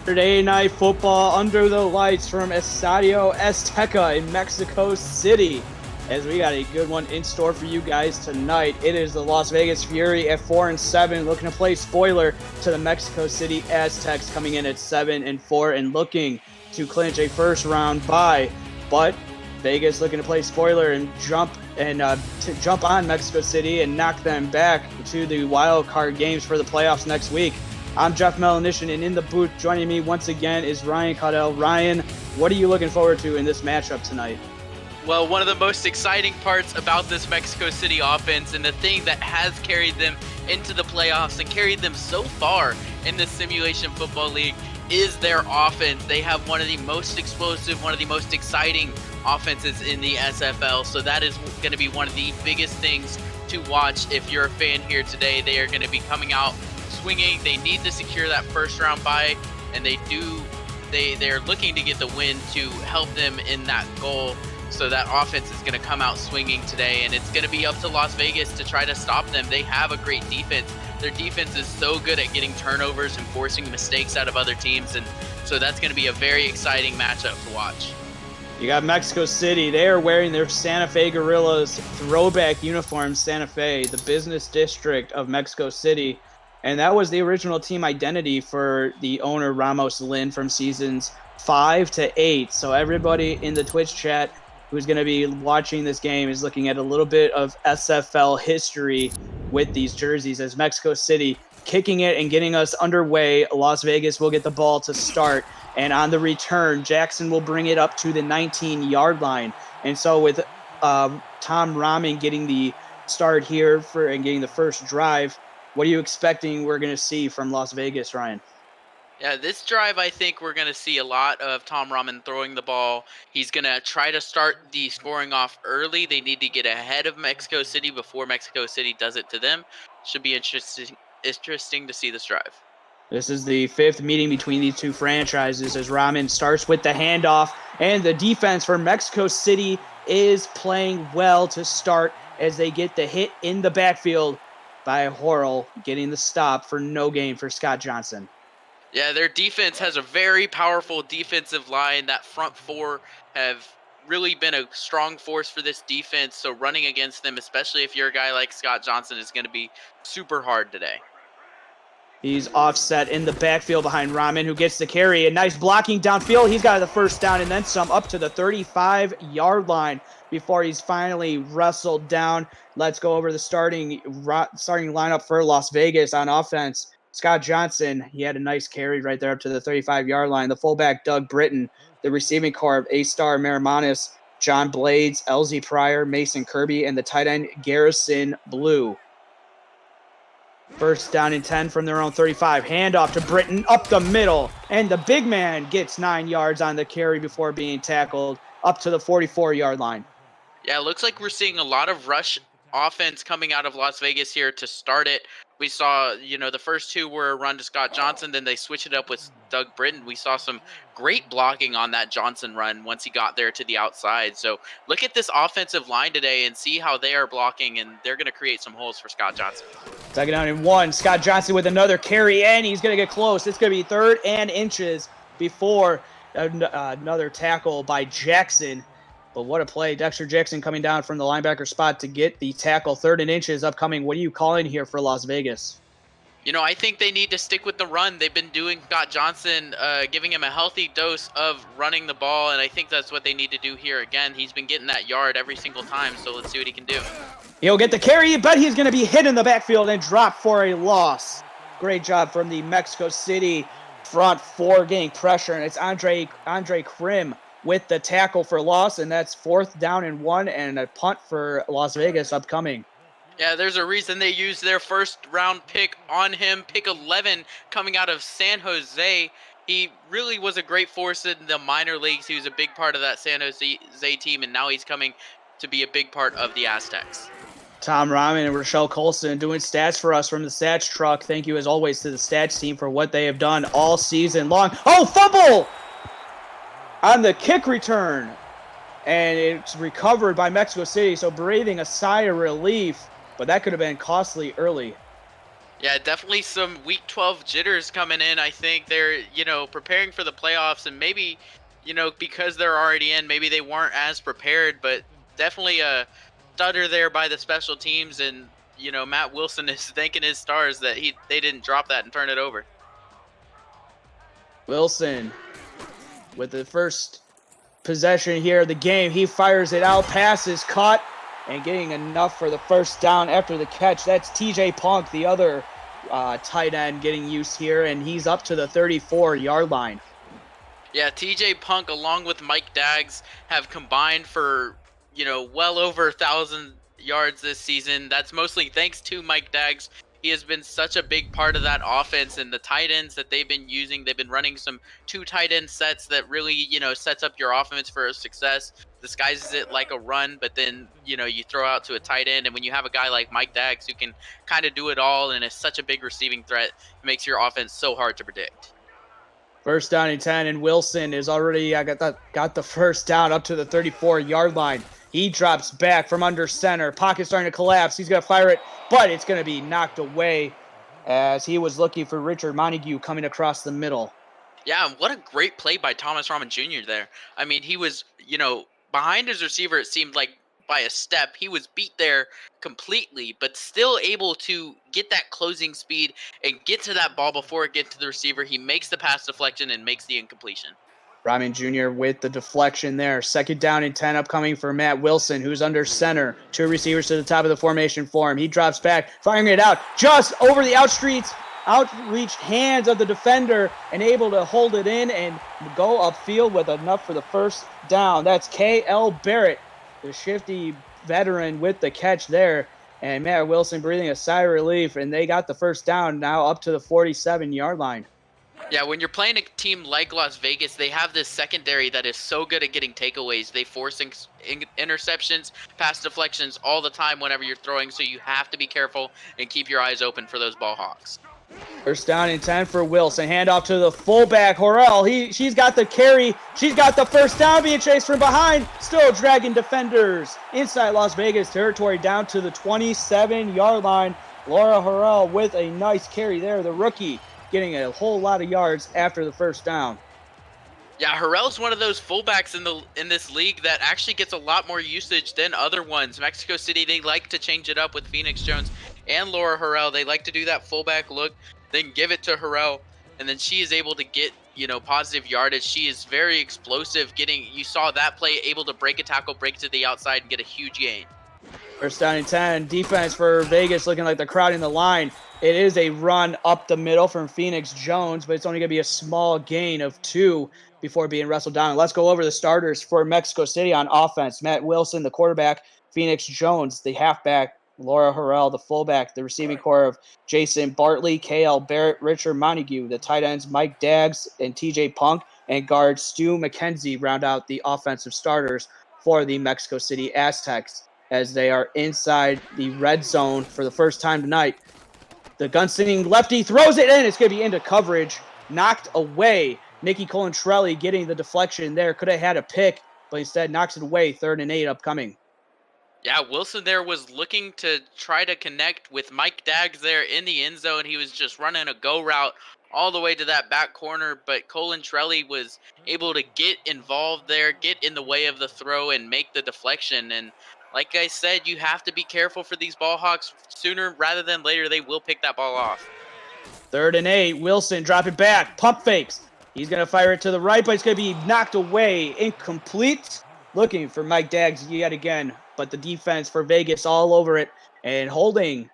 Saturday night football under the lights from Estadio Azteca in Mexico City. As we got a good one in store for you guys tonight. It is the Las Vegas Fury at 4-7, looking to play spoiler to the Mexico City Aztecs, coming in at 7-4 and looking to clinch a first round bye. But Vegas looking to play spoiler and jump on Mexico City and knock them back to the wild card games for the playoffs next week. I'm Jeff Melanishin, and in the booth joining me once again is Ryan Caudell. Ryan, what are you looking forward to in this matchup tonight? Well, one of the most exciting parts about this Mexico City offense, and the thing that has carried them into the playoffs and carried them so far in the Simulation Football League, is their offense. They have one of the most explosive, one of the most exciting offenses in the SFL, so that is going to be one of the biggest things to watch if you're a fan here today. They are going to be coming out swinging. They need to secure that first round bye, and they're looking to get the win to help them in that goal. So that offense is going to come out swinging today, and it's going to be up to Las Vegas to try to stop them. They have a great defense. Their defense is so good at getting turnovers and forcing mistakes out of other teams, and so that's going to be a very exciting matchup to watch. You got Mexico City. They are wearing their Santa Fe Gorillas throwback uniforms. Santa Fe, the business district of Mexico City. And that was the original team identity for the owner, Ramos Lin, from seasons 5 to 8. So everybody in the Twitch chat who's going to be watching this game is looking at a little bit of SFL history with these jerseys, as Mexico City kicking it and getting us underway. Las Vegas will get the ball to start. And on the return, Jackson will bring it up to the 19-yard line. And so with Tom Rahman getting the start here and getting the first drive, what are you expecting we're going to see from Las Vegas, Ryan? Yeah, this drive, I think we're going to see a lot of Tom Rahman throwing the ball. He's going to try to start the scoring off early. They need to get ahead of Mexico City before Mexico City does it to them. Should be interesting to see this drive. This is the fifth meeting between these two franchises as Rahman starts with the handoff, and the defense for Mexico City is playing well to start as they get the hit in the backfield by Horrell, getting the stop for no gain for Scott Johnson. Yeah, their defense has a very powerful defensive line. That front four have really been a strong force for this defense, so running against them, especially if you're a guy like Scott Johnson, is going to be super hard today. He's offset in the backfield behind Rahman, who gets the carry. And nice blocking downfield. He's got the first down and then some up to the 35-yard line before he's finally wrestled down. Let's go over the starting lineup for Las Vegas on offense. Scott Johnson, he had a nice carry right there up to the 35-yard line. The fullback, Doug Britton. The receiving corps, A-Star Marimanis, John Blades, LZ Pryor, Mason Kirby, and the tight end, Garrison Blue. First down and 10 from their own 35. Handoff to Britton up the middle. And the big man gets 9 yards on the carry before being tackled up to the 44-yard line. Yeah, it looks like we're seeing a lot of rush offense coming out of Las Vegas here to start it. We saw, the first two were a run to Scott Johnson, then they switched it up with Doug Britton. We saw some great blocking on that Johnson run once he got there to the outside. So look at this offensive line today and see how they are blocking, and they're going to create some holes for Scott Johnson. Second down and 1. Scott Johnson with another carry, and he's going to get close. It's going to be 3rd and inches before another tackle by Jackson. But what a play. Dexter Jackson coming down from the linebacker spot to get the tackle. 3rd and inches upcoming. What are you calling here for Las Vegas? I think they need to stick with the run. They've been doing Scott Johnson, giving him a healthy dose of running the ball, and I think that's what they need to do here again. He's been getting that yard every single time, so let's see what he can do. He'll get the carry, but he's going to be hit in the backfield and dropped for a loss. Great job from the Mexico City front four getting pressure, and it's Andre Krim with the tackle for loss, and that's 4th down and 1 and a punt for Las Vegas upcoming. Yeah, there's a reason they used their first round pick on him, pick 11 coming out of San Jose. He really was a great force in the minor leagues. He was a big part of that San Jose team, and now he's coming to be a big part of the Aztecs. Tom Rahman and Rochelle Colson doing stats for us from the stats truck. Thank you as always to the stats team for what they have done all season long. Oh, fumble! On the kick return, and it's recovered by Mexico City, so breathing a sigh of relief, but that could have been costly early. Yeah, definitely some Week 12 jitters coming in. I think they're, preparing for the playoffs, and maybe, because they're already in, maybe they weren't as prepared, but definitely a stutter there by the special teams, and, Matt Wilson is thanking his stars that they didn't drop that and turn it over. Wilson with the first possession here of the game. He fires it out, passes caught, and getting enough for the first down after the catch. That's TJ Punk, the other tight end, getting used here, and he's up to the 34-yard line. Yeah, TJ Punk along with Mike Daggs have combined for, well over 1,000 yards this season. That's mostly thanks to Mike Daggs. He has been such a big part of that offense, and the tight ends that they've been using. They've been running some 2 tight end sets that really, sets up your offense for success. Disguises it like a run, but then, you throw out to a tight end. And when you have a guy like Mike Daggs who can kind of do it all and is such a big receiving threat, it makes your offense so hard to predict. First down and 10, and Wilson is already got the first down up to the 34-yard line. He drops back from under center. Pocket starting to collapse. He's going to fire it, but it's going to be knocked away as he was looking for Richard Montague coming across the middle. Yeah, what a great play by Thomas Rahman Jr. there. I mean, he was, behind his receiver, it seemed like by a step. He was beat there completely, but still able to get that closing speed and get to that ball before it gets to the receiver. He makes the pass deflection and makes the incompletion. Rahman Jr. with the deflection there. Second down and 10 upcoming for Matt Wilson, who's under center. 2 receivers to the top of the formation for him. He drops back, firing it out just over the outreach hands of the defender, and able to hold it in and go upfield with enough for the first down. That's K.L. Barrett, the shifty veteran, with the catch there. And Matt Wilson breathing a sigh of relief, and they got the first down now up to the 47-yard line. Yeah, when you're playing a team like Las Vegas, they have this secondary that is so good at getting takeaways. They force interceptions, pass deflections all the time whenever you're throwing, so you have to be careful and keep your eyes open for those ball hawks. First down and 10 for Wilson. Handoff to the fullback, Horrell. She's got the carry. She's got the first down, being chased from behind. Still dragging defenders inside Las Vegas territory down to the 27-yard line. Laura Horrell with a nice carry there, the rookie, getting a whole lot of yards after the first down. Yeah, Harrell's one of those fullbacks in this league that actually gets a lot more usage than other ones. Mexico City, they like to change it up with Phoenix Jones and Laura Harrell. They like to do that fullback look, then give it to Harrell, and then she is able to get, positive yardage. She is very explosive. You saw that play, able to break a tackle, break to the outside, and get a huge gain. First down and 10. Defense for Vegas looking like they're crowding the line. It is a run up the middle from Phoenix Jones, but it's only going to be a small gain of 2 before being wrestled down. Let's go over the starters for Mexico City on offense. Matt Wilson, the quarterback. Phoenix Jones, the halfback. Laura Harrell, the fullback. The receiving core of Jason Bartley, K.L. Barrett, Richard Montague. The tight ends Mike Daggs and T.J. Punk. And guard Stu McKenzie round out the offensive starters for the Mexico City Aztecs as they are inside the red zone for the first time tonight. The gunslinging lefty throws it in. It's going to be into coverage. Knocked away. Nicky Colantrelli getting the deflection there. Could have had a pick, but instead knocks it away. 3rd and 8 upcoming. Yeah, Wilson there was looking to try to connect with Mike Daggs there in the end zone. He was just running a go route all the way to that back corner, but Colantrelli was able to get involved there, get in the way of the throw, and make the deflection. And like I said, you have to be careful for these ball hawks. Sooner rather than later, they will pick that ball off. 3rd and 8. Wilson dropping back. Pump fakes. He's going to fire it to the right, but it's going to be knocked away. Incomplete. Looking for Mike Daggs yet again, but the defense for Vegas all over it and holding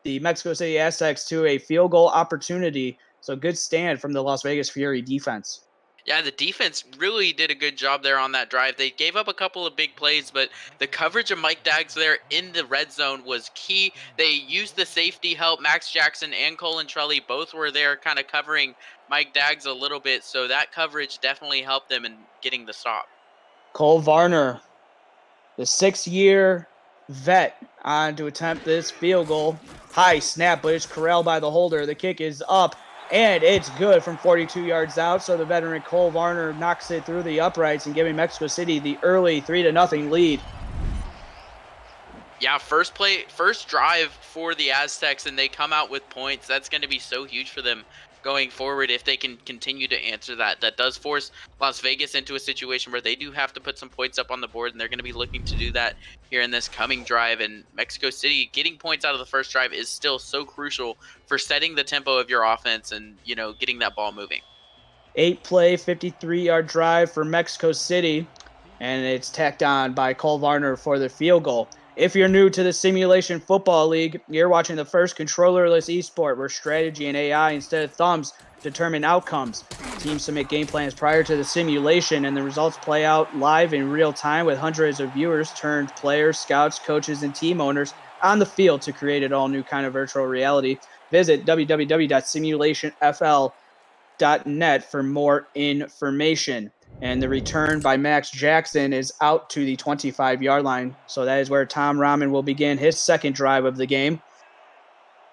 the Mexico City Aztecs to a field goal opportunity. So good stand from the Las Vegas Fury defense. Yeah, the defense really did a good job there on that drive. They gave up a couple of big plays, but the coverage of Mike Daggs there in the red zone was key. They used the safety help. Max Jackson and Colantrelli both were there kind of covering Mike Daggs a little bit, so that coverage definitely helped them in getting the stop. Cole Varner, the 6-year vet, on to attempt this field goal. High snap, but it's corralled by the holder. The kick is up, and it's good from 42 yards out. So the veteran Cole Varner knocks it through the uprights and giving Mexico City the early 3-0 lead. Yeah, first drive for the Aztecs, and they come out with points. That's going to be so huge for them going forward if they can continue to answer that. That does force Las Vegas into a situation where they do have to put some points up on the board, and they're going to be looking to do that here in this coming drive. And Mexico City getting points out of the first drive is still so crucial for setting the tempo of your offense and, getting that ball moving. 8-play, 53-yard drive for Mexico City, and it's tacked on by Cole Varner for the field goal. If you're new to the Simulation Football League, you're watching the first controllerless esport where strategy and AI instead of thumbs determine outcomes. Teams submit game plans prior to the simulation, and the results play out live in real time with hundreds of viewers turned players, scouts, coaches, and team owners on the field to create an all-new kind of virtual reality. Visit www.simulationfl.net for more information. And the return by Max Jackson is out to the 25-yard line. So that is where Tom Rahman will begin his second drive of the game.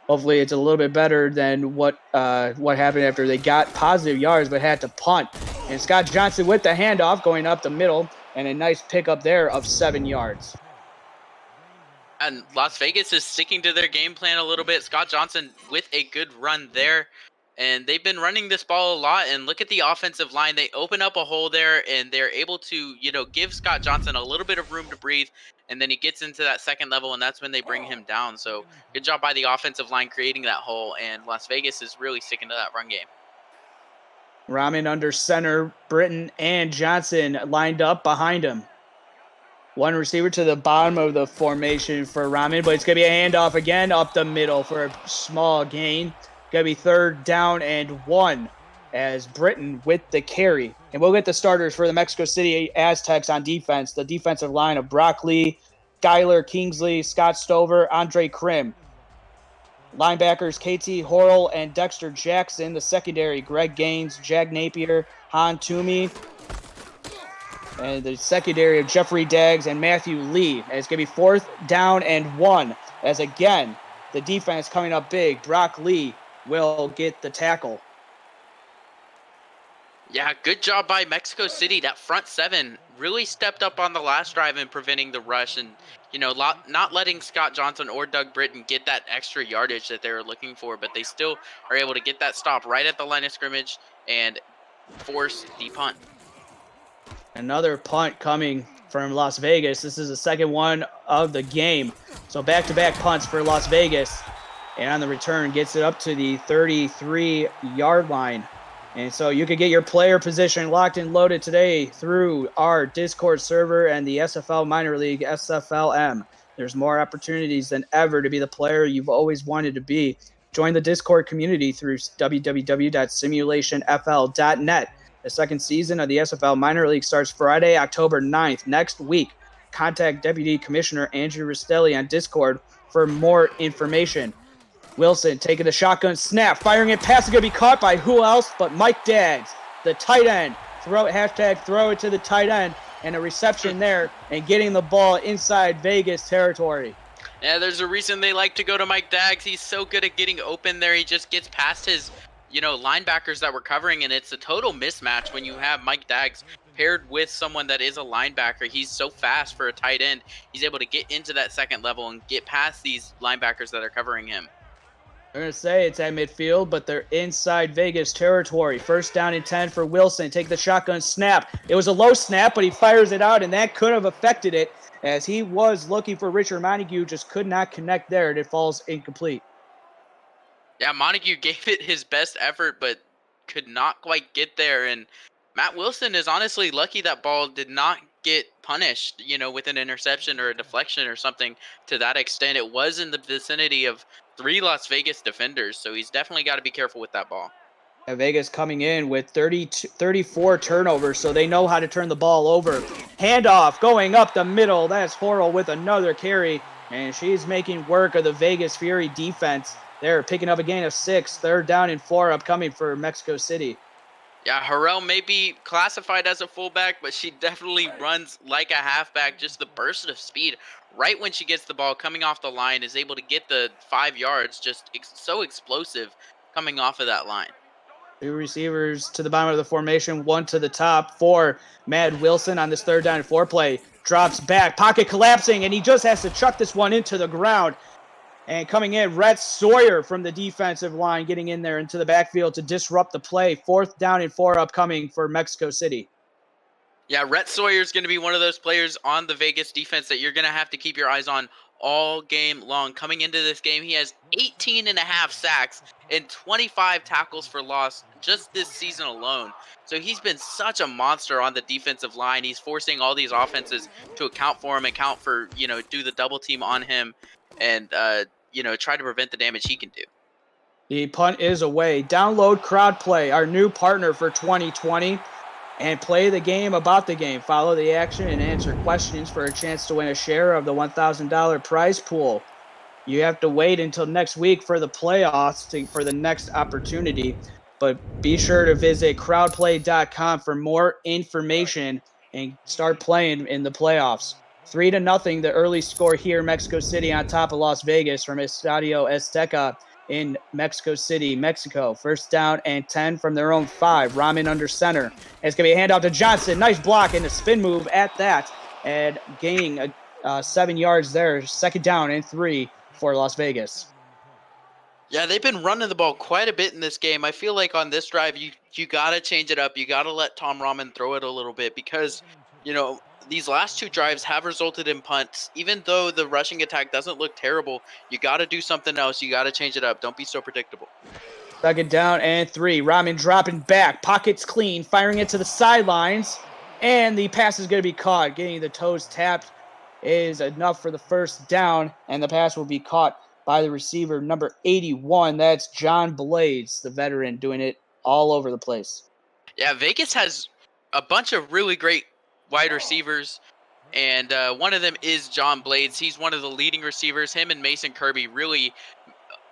Hopefully it's a little bit better than what happened after they got positive yards but had to punt. And Scott Johnson with the handoff going up the middle, and a nice pickup there of 7 yards. And Las Vegas is sticking to their game plan a little bit. Scott Johnson with a good run there. And they've been running this ball a lot. And look at the offensive line. They open up a hole there, and they're able to, give Scott Johnson a little bit of room to breathe. And then he gets into that second level, and that's when they bring him down. So good job by the offensive line creating that hole. And Las Vegas is really sticking to that run game. Rahman under center, Britton and Johnson lined up behind him. One receiver to the bottom of the formation for Rahman, but it's going to be a handoff again up the middle for a small gain. Going to be 3rd down and 1 as Britton with the carry. And we'll get the starters for the Mexico City Aztecs on defense. The defensive line of Brock Lee, Skyler Kingsley, Scott Stover, Andre Krim. Linebackers KT Horrell and Dexter Jackson. The secondary, Greg Gaines, Jag Napier, Han Toomey. And the secondary of Jeffrey Daggs and Matthew Lee. And it's going to be 4th down and 1. As again, the defense coming up big. Brock Lee will get the tackle. Yeah, good job by Mexico City. That front 7 really stepped up on the last drive in preventing the rush and, not letting Scott Johnson or Doug Britton get that extra yardage that they were looking for. But they still are able to get that stop right at the line of scrimmage and force the punt. Another punt coming from Las Vegas. This is the second one of the game. So back-to-back punts for Las Vegas. And on the return, gets it up to the 33-yard line. And so you could get your player position locked and loaded today through our Discord server and the SFL Minor League, SFLM. There's more opportunities than ever to be the player you've always wanted to be. Join the Discord community through www.simulationfl.net. The second season of the SFL Minor League starts Friday, October 9th, next week. Contact Deputy Commissioner Andrew Rastelli on Discord for more information. Wilson taking the shotgun snap, firing it, pass is going to be caught by who else but Mike Daggs, the tight end. Throw it to the tight end, and a reception there, and getting the ball inside Vegas territory. Yeah, there's a reason they like to go to Mike Daggs. He's so good at getting open there. He just gets past his, linebackers that were covering, and it's a total mismatch when you have Mike Daggs paired with someone that is a linebacker. He's so fast for a tight end. He's able to get into that second level and get past these linebackers that are covering him. They're going to say it's at midfield, but they're inside Vegas territory. 1st down and 10 for Wilson. Take the shotgun snap. It was a low snap, but he fires it out, and that could have affected it as he was looking for Richard Montague, just could not connect there, and it falls incomplete. Yeah, Montague gave it his best effort, but could not quite get there. And Matt Wilson is honestly lucky that ball did not get punished, with an interception or a deflection or something to that extent. It was in the vicinity of 3 Las Vegas defenders, so he's definitely got to be careful with that ball. And Vegas coming in with 34 turnovers, so they know how to turn the ball over. Handoff going up the middle. That's Horrell with another carry, and she's making work of the Vegas Fury defense. They're picking up a gain of 6. 3rd down and 4 upcoming for Mexico City. Yeah, Harrell may be classified as a fullback, but she definitely runs like a halfback. Just the burst of speed right when she gets the ball coming off the line is able to get the 5 yards. Just so explosive coming off of that line. 2 receivers to the bottom of the formation, 1 to the top for Matt Wilson on this 3rd down and 4 play. drops back, pocket collapsing, and he just has to chuck this one into the ground. And coming in, Rhett Sawyer from the defensive line getting in there into the backfield to disrupt the play. 4th down and 4 upcoming for Mexico City. Yeah, Rhett Sawyer is going to be one of those players on the Vegas defense that you're going to have to keep your eyes on all game long. Coming into this game, he has 18 and a half sacks and 25 tackles for loss just this season alone. So he's been such a monster on the defensive line. He's forcing all these offenses to account for him, account for, do the double team on him and, try to prevent the damage he can do. The punt is away. Download Crowd Play, our new partner for 2020. And play the game about the game. Follow the action and answer questions for a chance to win a share of the $1,000 prize pool. You have to wait until next week for the playoffs for the next opportunity. But be sure to visit crowdplay.com for more information and start playing in the playoffs. 3-0, the early score here, Mexico City on top of Las Vegas from Estadio Azteca in Mexico City, Mexico. 1st down and 10 from their own 5. Ramen under center. And it's going to be a handoff to Johnson. Nice block and a spin move at that. And gaining 7 yards there. 2nd down and 3 for Las Vegas. Yeah, they've been running the ball quite a bit in this game. I feel like on this drive, you got to change it up. You got to let Tom Ramen throw it a little bit because, these last 2 drives have resulted in punts. Even though the rushing attack doesn't look terrible, you got to do something else. You got to change it up. Don't be so predictable. 2nd down and 3. Ramen dropping back. Pockets clean. Firing it to the sidelines. And the pass is going to be caught. Getting the toes tapped is enough for the 1st down. And the pass will be caught by the receiver, number 81. That's John Blades, the veteran, doing it all over the place. Yeah, Vegas has a bunch of really great wide receivers, and one of them is John Blades. He's one of the leading receivers. Him and Mason Kirby really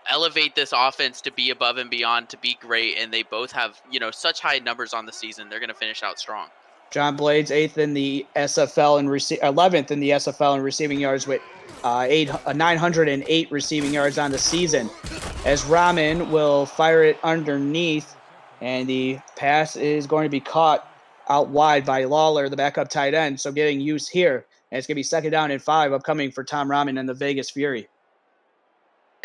elevate this offense to be above and beyond, to be great, and they both have, such high numbers on the season. They're going to finish out strong. John Blades, 8th in the SFL and 11th in the SFL in receiving yards with 908 receiving yards on the season. As Ramen will fire it underneath, and the pass is going to be caught out wide by Lawler, the backup tight end. So getting use here. And it's going to be 2nd down and 5 upcoming for Tom Ramen and the Vegas Fury.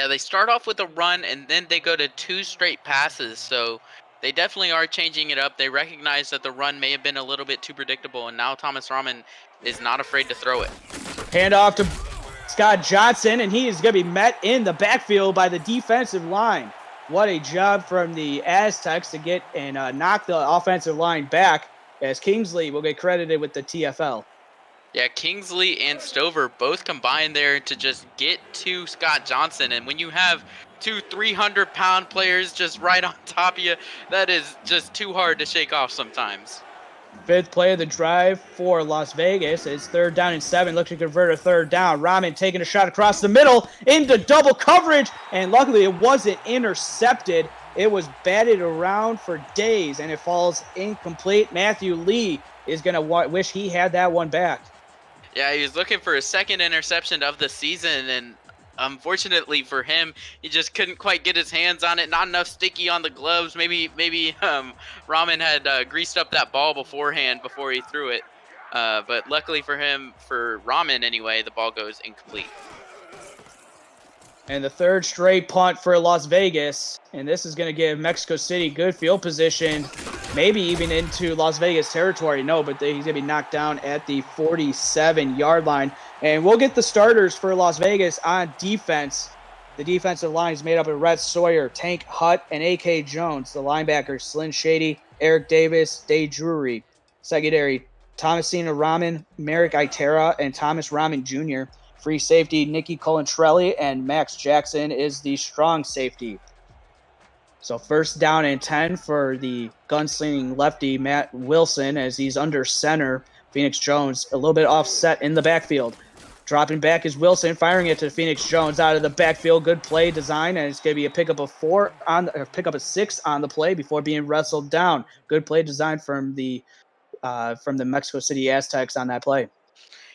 Yeah, they start off with a run, and then they go to 2 straight passes. So they definitely are changing it up. They recognize that the run may have been a little bit too predictable, and now Thomas Ramen is not afraid to throw it. Handoff to Scott Johnson, and he is going to be met in the backfield by the defensive line. What a job from the Aztecs to get and knock the offensive line back, as Kingsley will get credited with the TFL. Yeah, Kingsley and Stover both combined there to just get to Scott Johnson. And when you have 2 300-pound players just right on top of you, that is just too hard to shake off sometimes. 5th play of the drive for Las Vegas. It's 3rd down and 7. Looks to convert a 3rd down. Ramen taking a shot across the middle into double coverage. And luckily it wasn't intercepted. It was batted around for days, and it falls incomplete. Matthew Lee is going to wish he had that one back. Yeah, he was looking for his 2nd interception of the season, and unfortunately for him, he just couldn't quite get his hands on it. Not enough sticky on the gloves. Maybe Ramen had greased up that ball beforehand before he threw it. But luckily for him, for Ramen anyway, the ball goes incomplete. And the 3rd straight punt for Las Vegas. And this is going to give Mexico City good field position, maybe even into Las Vegas territory. No, but he's going to be knocked down at the 47-yard line. And we'll get the starters for Las Vegas on defense. The defensive line is made up of Rhett Sawyer, Tank Hutt, and A.K. Jones. The linebackers, Slyn Shady, Eric Davis, Day Drury. Secondary, Thomasina Ramen, Merrick Itera, and Thomas Ramen Jr. Free safety, Nicky Colantrelli, and Max Jackson is the strong safety. So 1st down and 10 for the gunslinging lefty, Matt Wilson, as he's under center. Phoenix Jones a little bit offset in the backfield. Dropping back is Wilson, firing it to Phoenix Jones out of the backfield. Good play design, and it's going to be a pickup of 6 on the play before being wrestled down. Good play design from the Mexico City Aztecs on that play.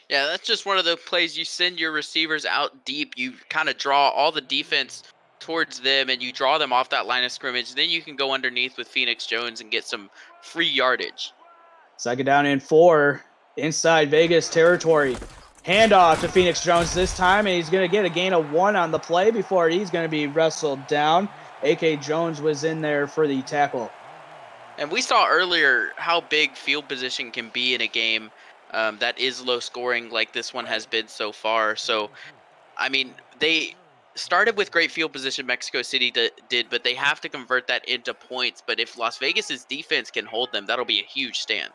Yeah, that's just one of the plays you send your receivers out deep. You kind of draw all the defense towards them, and you draw them off that line of scrimmage. Then you can go underneath with Phoenix Jones and get some free yardage. 2nd down and 4. inside Vegas territory. Handoff to Phoenix Jones this time, and he's going to get a gain of 1 on the play before he's going to be wrestled down. A.K. Jones was in there for the tackle. And we saw earlier how big field position can be in a game that is low scoring like this one has been so far. So, I mean, they started with great field position, Mexico City did, but they have to convert that into points. But if Las Vegas's defense can hold them, that'll be a huge stand.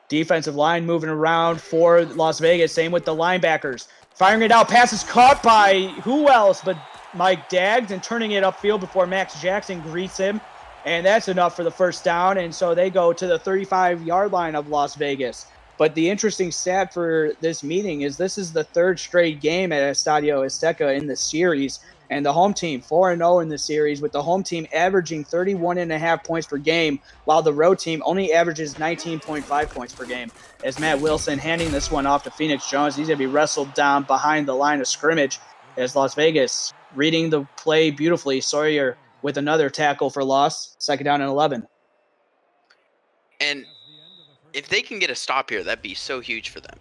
Defensive line moving around for Las Vegas. Same with the linebackers. Firing it out. Pass is caught by who else but Mike Daggs, and turning it upfield before Max Jackson greets him. And that's enough for the first down. And so they go to the 35-yard line of Las Vegas. But the interesting stat for this meeting is this is the 3rd straight game at Estadio Azteca in the series. And the home team 4-0 in the series, with the home team averaging 31.5 points per game, while the road team only averages 19.5 points per game. As Matt Wilson handing this one off to Phoenix Jones, he's going to be wrestled down behind the line of scrimmage as Las Vegas reading the play beautifully. Sawyer with another tackle for loss, 2nd down and 11. And if they can get a stop here, that'd be so huge for them.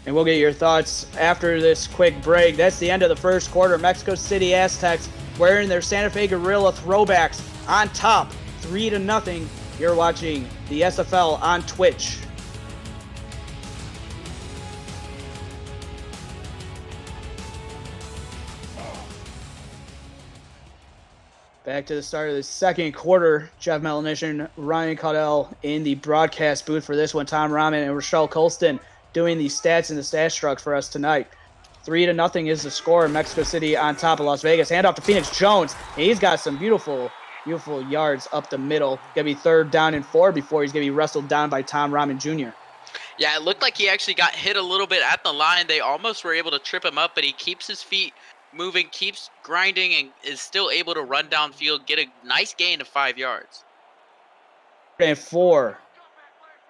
And we'll get your thoughts after this quick break. That's the end of the first quarter. Mexico City Aztecs wearing their Santa Fe Gorilla throwbacks on top, 3-0. You're watching the SFL on Twitch. Back to the start of the second quarter. Jeff Melanician, Ryan Caudell in the broadcast booth for this one. Tom Rahman and Rochelle Colston doing the stats and the stat structs for us tonight. 3-0 is the score. Mexico City on top of Las Vegas. Hand off to Phoenix Jones. And he's got some beautiful yards up the middle. Going to be 3rd down and 4 before he's going to be wrestled down by Tom Rahman Jr. Yeah, it looked like he actually got hit a little bit at the line. They almost were able to trip him up, but he keeps his feet moving, keeps grinding, and is still able to run downfield, get a nice gain of 5 yards. And 4.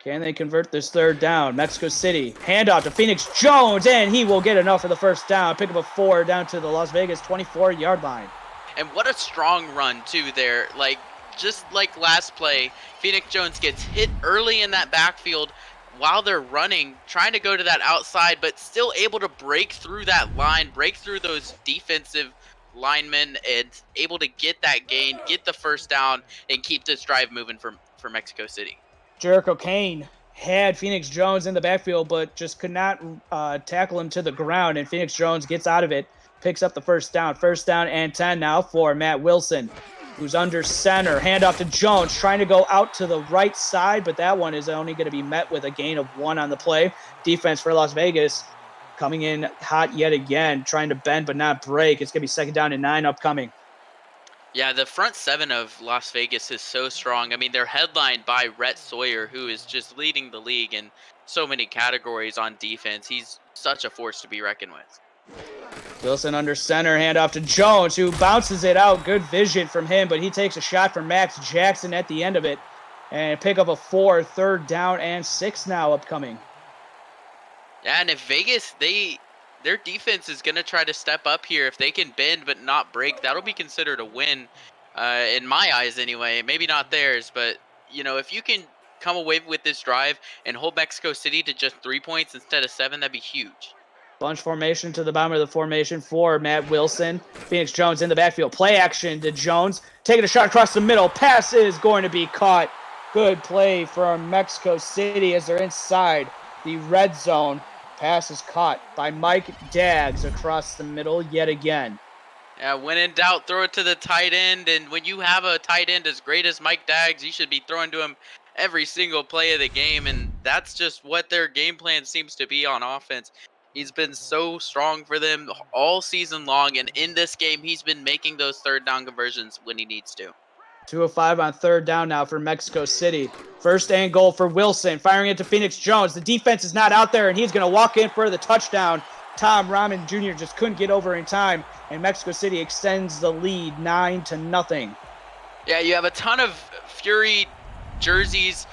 Can they convert this 3rd down? Mexico City, handoff to Phoenix Jones, and he will get enough for the first down. Pick up a 4 down to the Las Vegas 24-yard line. And what a strong run, too, there. Like, just like last play, Phoenix Jones gets hit early in that backfield while they're running, trying to go to that outside, but still able to break through that line, break through those defensive linemen, and able to get that gain, get the first down, and keep this drive moving for Mexico City. Jericho Kane had Phoenix Jones in the backfield, but just could not tackle him to the ground, and Phoenix Jones gets out of it, picks up the first down. 1st down and 10 now for Matt Wilson, who's under center. Handoff to Jones, trying to go out to the right side, but that one is only going to be met with a gain of 1 on the play. Defense for Las Vegas coming in hot yet again, trying to bend but not break. It's going to be 2nd down and 9 upcoming. Yeah, the front 7 of Las Vegas is so strong. I mean, they're headlined by Rhett Sawyer, who is just leading the league in so many categories on defense. He's such a force to be reckoned with. Wilson under center, handoff to Jones, who bounces it out. Good vision from him, but he takes a shot from Max Jackson at the end of it. And pick up a 4, 3rd down and 6 now upcoming. Yeah, and if Vegas, their defense is going to try to step up here. If they can bend but not break, that'll be considered a win, in my eyes anyway. Maybe not theirs, but, you know, if you can come away with this drive and hold Mexico City to just 3 points instead of 7, that'd be huge. Bunch formation to the bottom of the formation for Matt Wilson. Phoenix Jones in the backfield. Play action to Jones. Taking a shot across the middle. Pass is going to be caught. Good play from Mexico City as they're inside the red zone. Pass is caught by Mike Daggs across the middle yet again. Yeah, when in doubt, throw it to the tight end. And when you have a tight end as great as Mike Daggs, you should be throwing to him every single play of the game. And that's just what their game plan seems to be on offense. He's been so strong for them all season long. And in this game, he's been making those 3rd down conversions when he needs to. 2:05 on 3rd down now for Mexico City. 1st and goal for Wilson, firing it to Phoenix Jones. The defense is not out there, and he's going to walk in for the touchdown. Tom Rahman Jr. just couldn't get over in time, and Mexico City extends the lead 9-0. Yeah, you have a ton of Fury jerseys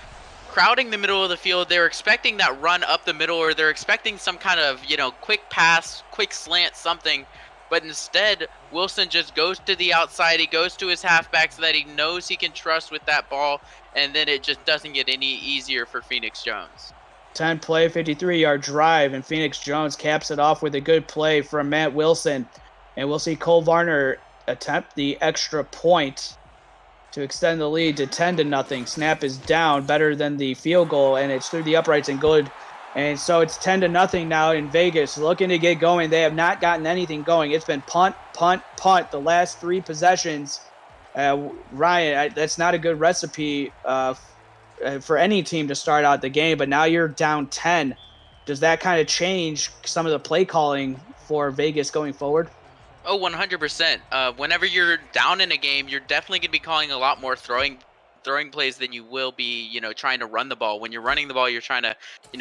crowding the middle of the field. They're expecting that run up the middle, or they're expecting some kind of, quick pass, quick slant, something. But instead, Wilson just goes to the outside. He goes to his halfback so that he knows he can trust with that ball. And then it just doesn't get any easier for Phoenix Jones. 10 play, 53-yard drive, and Phoenix Jones caps it off with a good play from Matt Wilson. And we'll see Cole Varner attempt the extra point to extend the lead to 10-0. Snap is down, better than the field goal, and it's through the uprights and good. And so it's 10-0 now in Vegas, looking to get going. They have not gotten anything going. It's been punt, punt, punt the last 3 possessions. Ryan, that's not a good recipe for any team to start out the game, but now you're down 10. Does that kind of change some of the play calling for Vegas going forward? Oh, 100%. Whenever you're down in a game, you're definitely going to be calling a lot more throwing plays than you will be, trying to run the ball. When you're running the ball, you're trying to,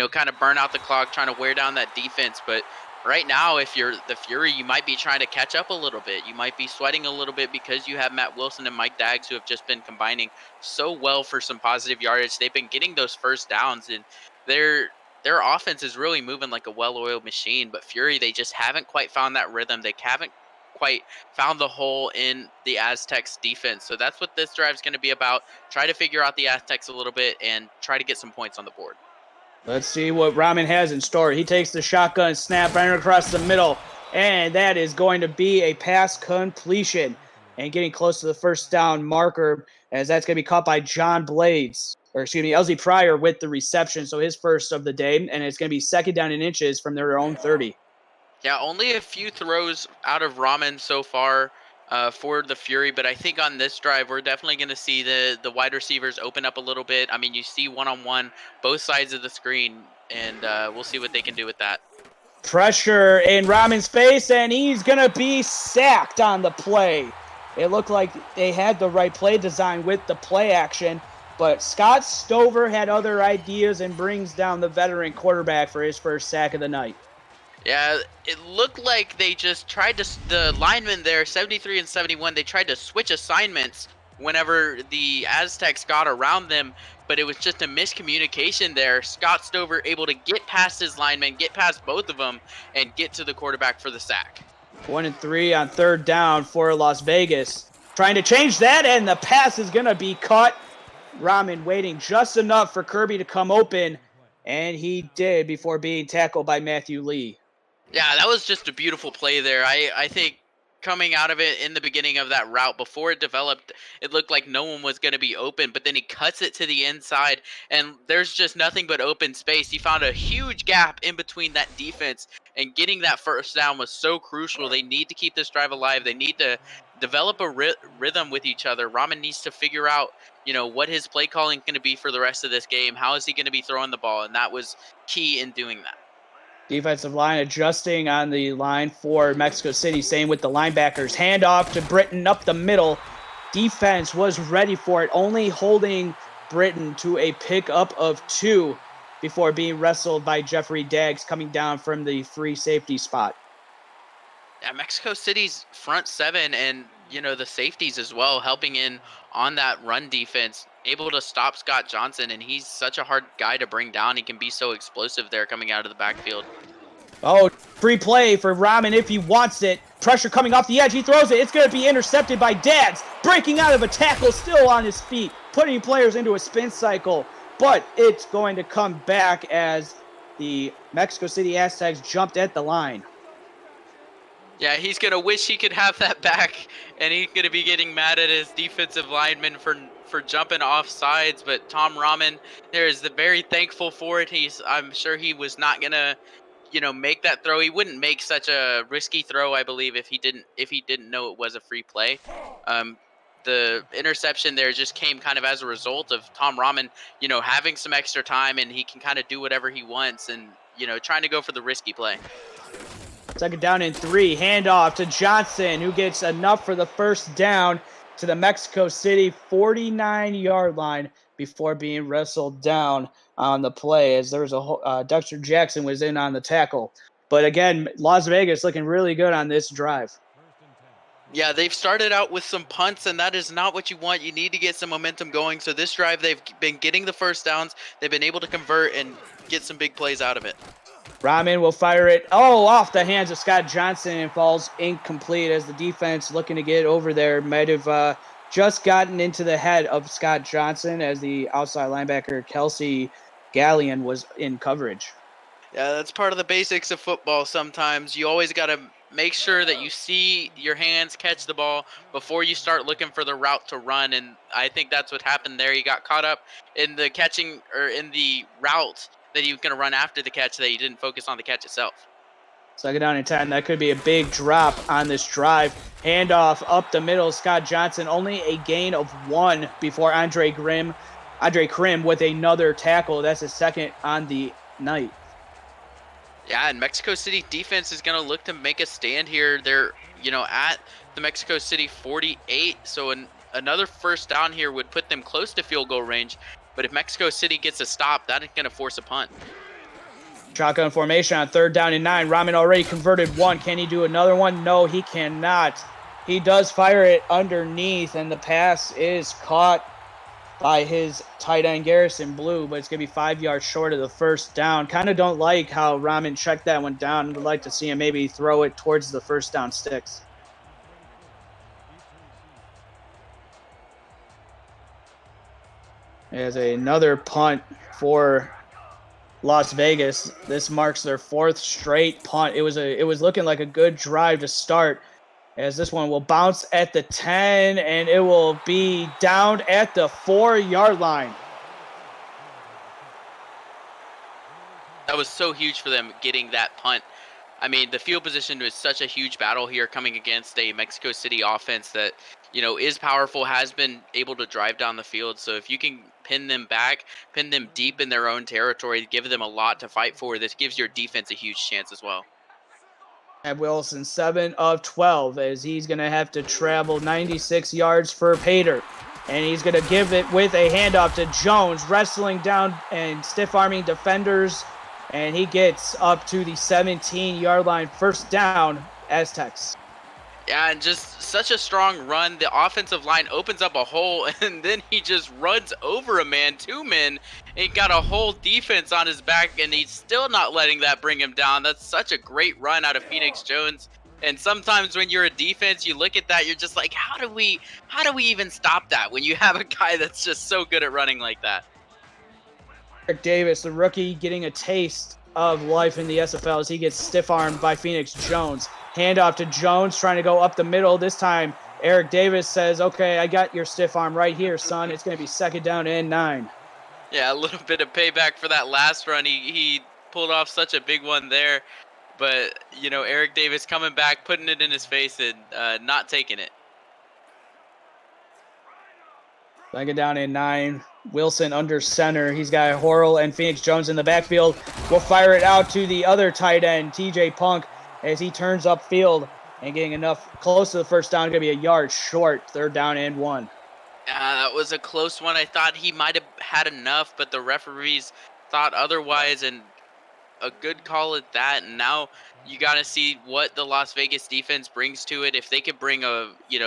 kind of burn out the clock, trying to wear down that defense. But right now, if you're the Fury, you might be trying to catch up a little bit. You might be sweating a little bit because you have Matt Wilson and Mike Daggs who have just been combining so well for some positive yardage. They've been getting those first downs, and their offense is really moving like a well-oiled machine. But Fury, they just haven't quite found that rhythm. They haven't quite found the hole in the Aztecs defense. So that's what this drive is going to be about. Try to figure out the Aztecs a little bit and try to get some points on the board. Let's see what Rahman has in store. He takes the shotgun snap right across the middle, and that is going to be a pass completion and getting close to the first down marker, as that's going to be caught by John Blades, or excuse me, Elsie Pryor with the reception, so his first of the day, and it's going to be 2nd down and inches from their own 30. Yeah, only a few throws out of Rahman so far for the Fury, but I think on this drive, we're definitely going to see the wide receivers open up a little bit. I mean, you see one-on-one, both sides of the screen, and we'll see what they can do with that. Pressure in Rahman's face, and he's going to be sacked on the play. It looked like they had the right play design with the play action, but Scott Stover had other ideas and brings down the veteran quarterback for his first sack of the night. Yeah, it looked like they just tried to, the linemen there, 73 and 71, they tried to switch assignments whenever the Aztecs got around them, but it was just a miscommunication there. Scott Stover able to get past his linemen, get past both of them, and get to the quarterback for the sack. 1 and 3 on 3rd down for Las Vegas. Trying to change that, and the pass is going to be caught. Rahman waiting just enough for Kirby to come open, and he did before being tackled by Matthew Lee. Yeah, that was just a beautiful play there. I think coming out of it in the beginning of that route, before it developed, it looked like no one was going to be open, but then he cuts it to the inside, and there's just nothing but open space. He found a huge gap in between that defense, and getting that first down was so crucial. They need to keep this drive alive. They need to develop a rhythm with each other. Rahman needs to figure out, what his play calling is going to be for the rest of this game. How is he going to be throwing the ball? And that was key in doing that. Defensive line adjusting on the line for Mexico City, same with the linebackers. Handoff to Britton up the middle. Defense was ready for it, only holding Britton to a pickup of 2 before being wrestled by Jeffrey Daggs coming down from the free safety spot. Yeah, Mexico City's front 7 and, the safeties as well, helping in on that run defense, able to stop Scott Johnson, and he's such a hard guy to bring down. He can be so explosive there coming out of the backfield. Oh, free play for Rahman if he wants it. Pressure coming off the edge. He throws it. It's going to be intercepted by Daggs. Breaking out of a tackle, still on his feet, putting players into a spin cycle. But it's going to come back as the Mexico City Aztecs jumped at the line. Yeah, he's going to wish he could have that back, and he's going to be getting mad at his defensive lineman for jumping off sides. But Tom Rahman there is very thankful for it. I'm sure he was not going to, make that throw. He wouldn't make such a risky throw, I believe, if he didn't know it was a free play. The interception there just came kind of as a result of Tom Rahman, having some extra time, and he can kind of do whatever he wants and, trying to go for the risky play. 2nd down and 3. Handoff to Johnson, who gets enough for the first down to the Mexico City 49-yard line before being wrestled down on the play, as there was Dexter Jackson was in on the tackle. But again, Las Vegas looking really good on this drive. Yeah, they've started out with some punts, and that is not what you want. You need to get some momentum going. So this drive, they've been getting the first downs. They've been able to convert and get some big plays out of it. Rahman will fire it, off the hands of Scott Johnson, and falls incomplete as the defense looking to get over there might have just gotten into the head of Scott Johnson as the outside linebacker Kelsey Galleon was in coverage. Yeah, that's part of the basics of football sometimes. You always got to make sure that you see your hands catch the ball before you start looking for the route to run, and I think that's what happened there. He got caught up in the catching or in the route that he was going to run after the catch that he didn't focus on the catch itself. 2nd down and 10. That could be a big drop on this drive. Handoff up the middle. Scott Johnson only a gain of 1 before Andre Krim with another tackle. That's his 2nd on the night. Yeah, and Mexico City defense is going to look to make a stand here. They're, at the Mexico City 48, so another 1st down here would put them close to field goal range. But if Mexico City gets a stop, that is going to force a punt. Shotgun formation on 3rd down and 9. Rahman already converted 1. Can he do another one? No, he cannot. He does fire it underneath, and the pass is caught by his tight end Garrison Blue, but it's going to be 5 yards short of the 1st down. Kind of don't like how Rahman checked that one down. Would like to see him maybe throw it towards the 1st down sticks. There's another punt for Las Vegas. This marks their 4th straight punt. It was looking like a good drive to start, as this one will bounce at the 10, and it will be down at the 4-yard line. That was so huge for them getting that punt. I mean, the field position was such a huge battle here coming against a Mexico City offense that, is powerful, has been able to drive down the field. So if you can pin them back, pin them deep in their own territory, give them a lot to fight for, this gives your defense a huge chance as well. At Wilson, 7 of 12, as he's going to have to travel 96 yards for Pater. And he's going to give it with a handoff to Jones, wrestling down and stiff-arming defenders. And he gets up to the 17-yard line, 1st down, Aztecs. Yeah, and just such a strong run. The offensive line opens up a hole, and then he just runs over a man, 2 men. He got a whole defense on his back, and he's still not letting that bring him down. That's such a great run out of Phoenix Jones. And sometimes when you're a defense, you look at that, you're just like, how do we even stop that when you have a guy that's just so good at running like that? Eric Davis, the rookie, getting a taste of life in the SFL as he gets stiff-armed by Phoenix Jones. Handoff to Jones, trying to go up the middle. This time, Eric Davis says, okay, I got your stiff arm right here, son. It's going to be 2nd down and 9. Yeah, a little bit of payback for that last run. He pulled off such a big one there. But, Eric Davis coming back, putting it in his face and not taking it. 2nd down and 9. Wilson under center. He's got Horrell and Phoenix Jones in the backfield. We'll fire it out to the other tight end, TJ Punk, as he turns upfield and getting enough close to the 1st down. Going to be a yard short. 3rd down and 1. That was a close one. I thought he might have had enough, but the referees thought otherwise, and a good call at that. And now you got to see what the Las Vegas defense brings to it. If they could bring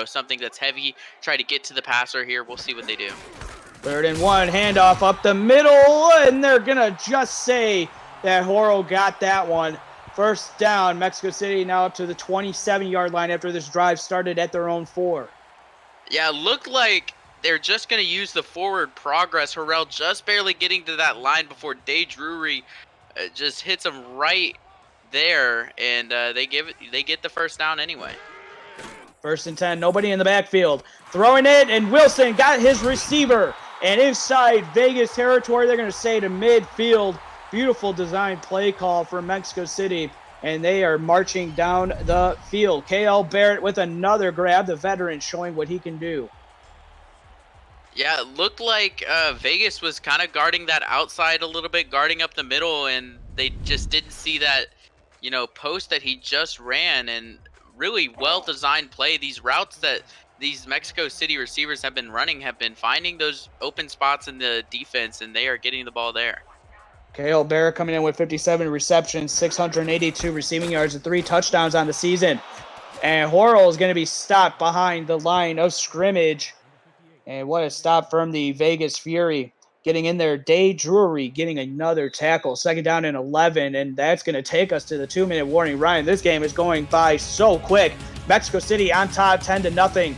something that's heavy, try to get to the passer here, we'll see what they do. 3rd and 1, handoff up the middle, and they're going to just say that Horrell got that one. 1st down, Mexico City now up to the 27-yard line after this drive started at their own 4. Yeah, looked like they're just going to use the forward progress. Horrell just barely getting to that line before Day Drury just hits him right there, and they get the 1st down anyway. 1st and 10, nobody in the backfield. Throwing it, and Wilson got his receiver. And inside Vegas territory, they're going to say to midfield. Beautiful design play call for Mexico City, and they are marching down the field. KL Barrett with another grab, the veteran showing what he can do. Yeah, it looked like Vegas was kind of guarding that outside a little bit, guarding up the middle, and they just didn't see that, post that he just ran. And really well-designed play. These routes that these Mexico City receivers have been running have been finding those open spots in the defense, and they are getting the ball there. Kale Barrett coming in with 57 receptions, 682 receiving yards, and 3 touchdowns on the season. And Horrell is going to be stopped behind the line of scrimmage. And what a stop from the Vegas Fury. Getting in there, Day Drury getting another tackle. 2nd down and 11, and that's going to take us to the 2-minute warning. Ryan, this game is going by so quick. Mexico City on top, 10-0.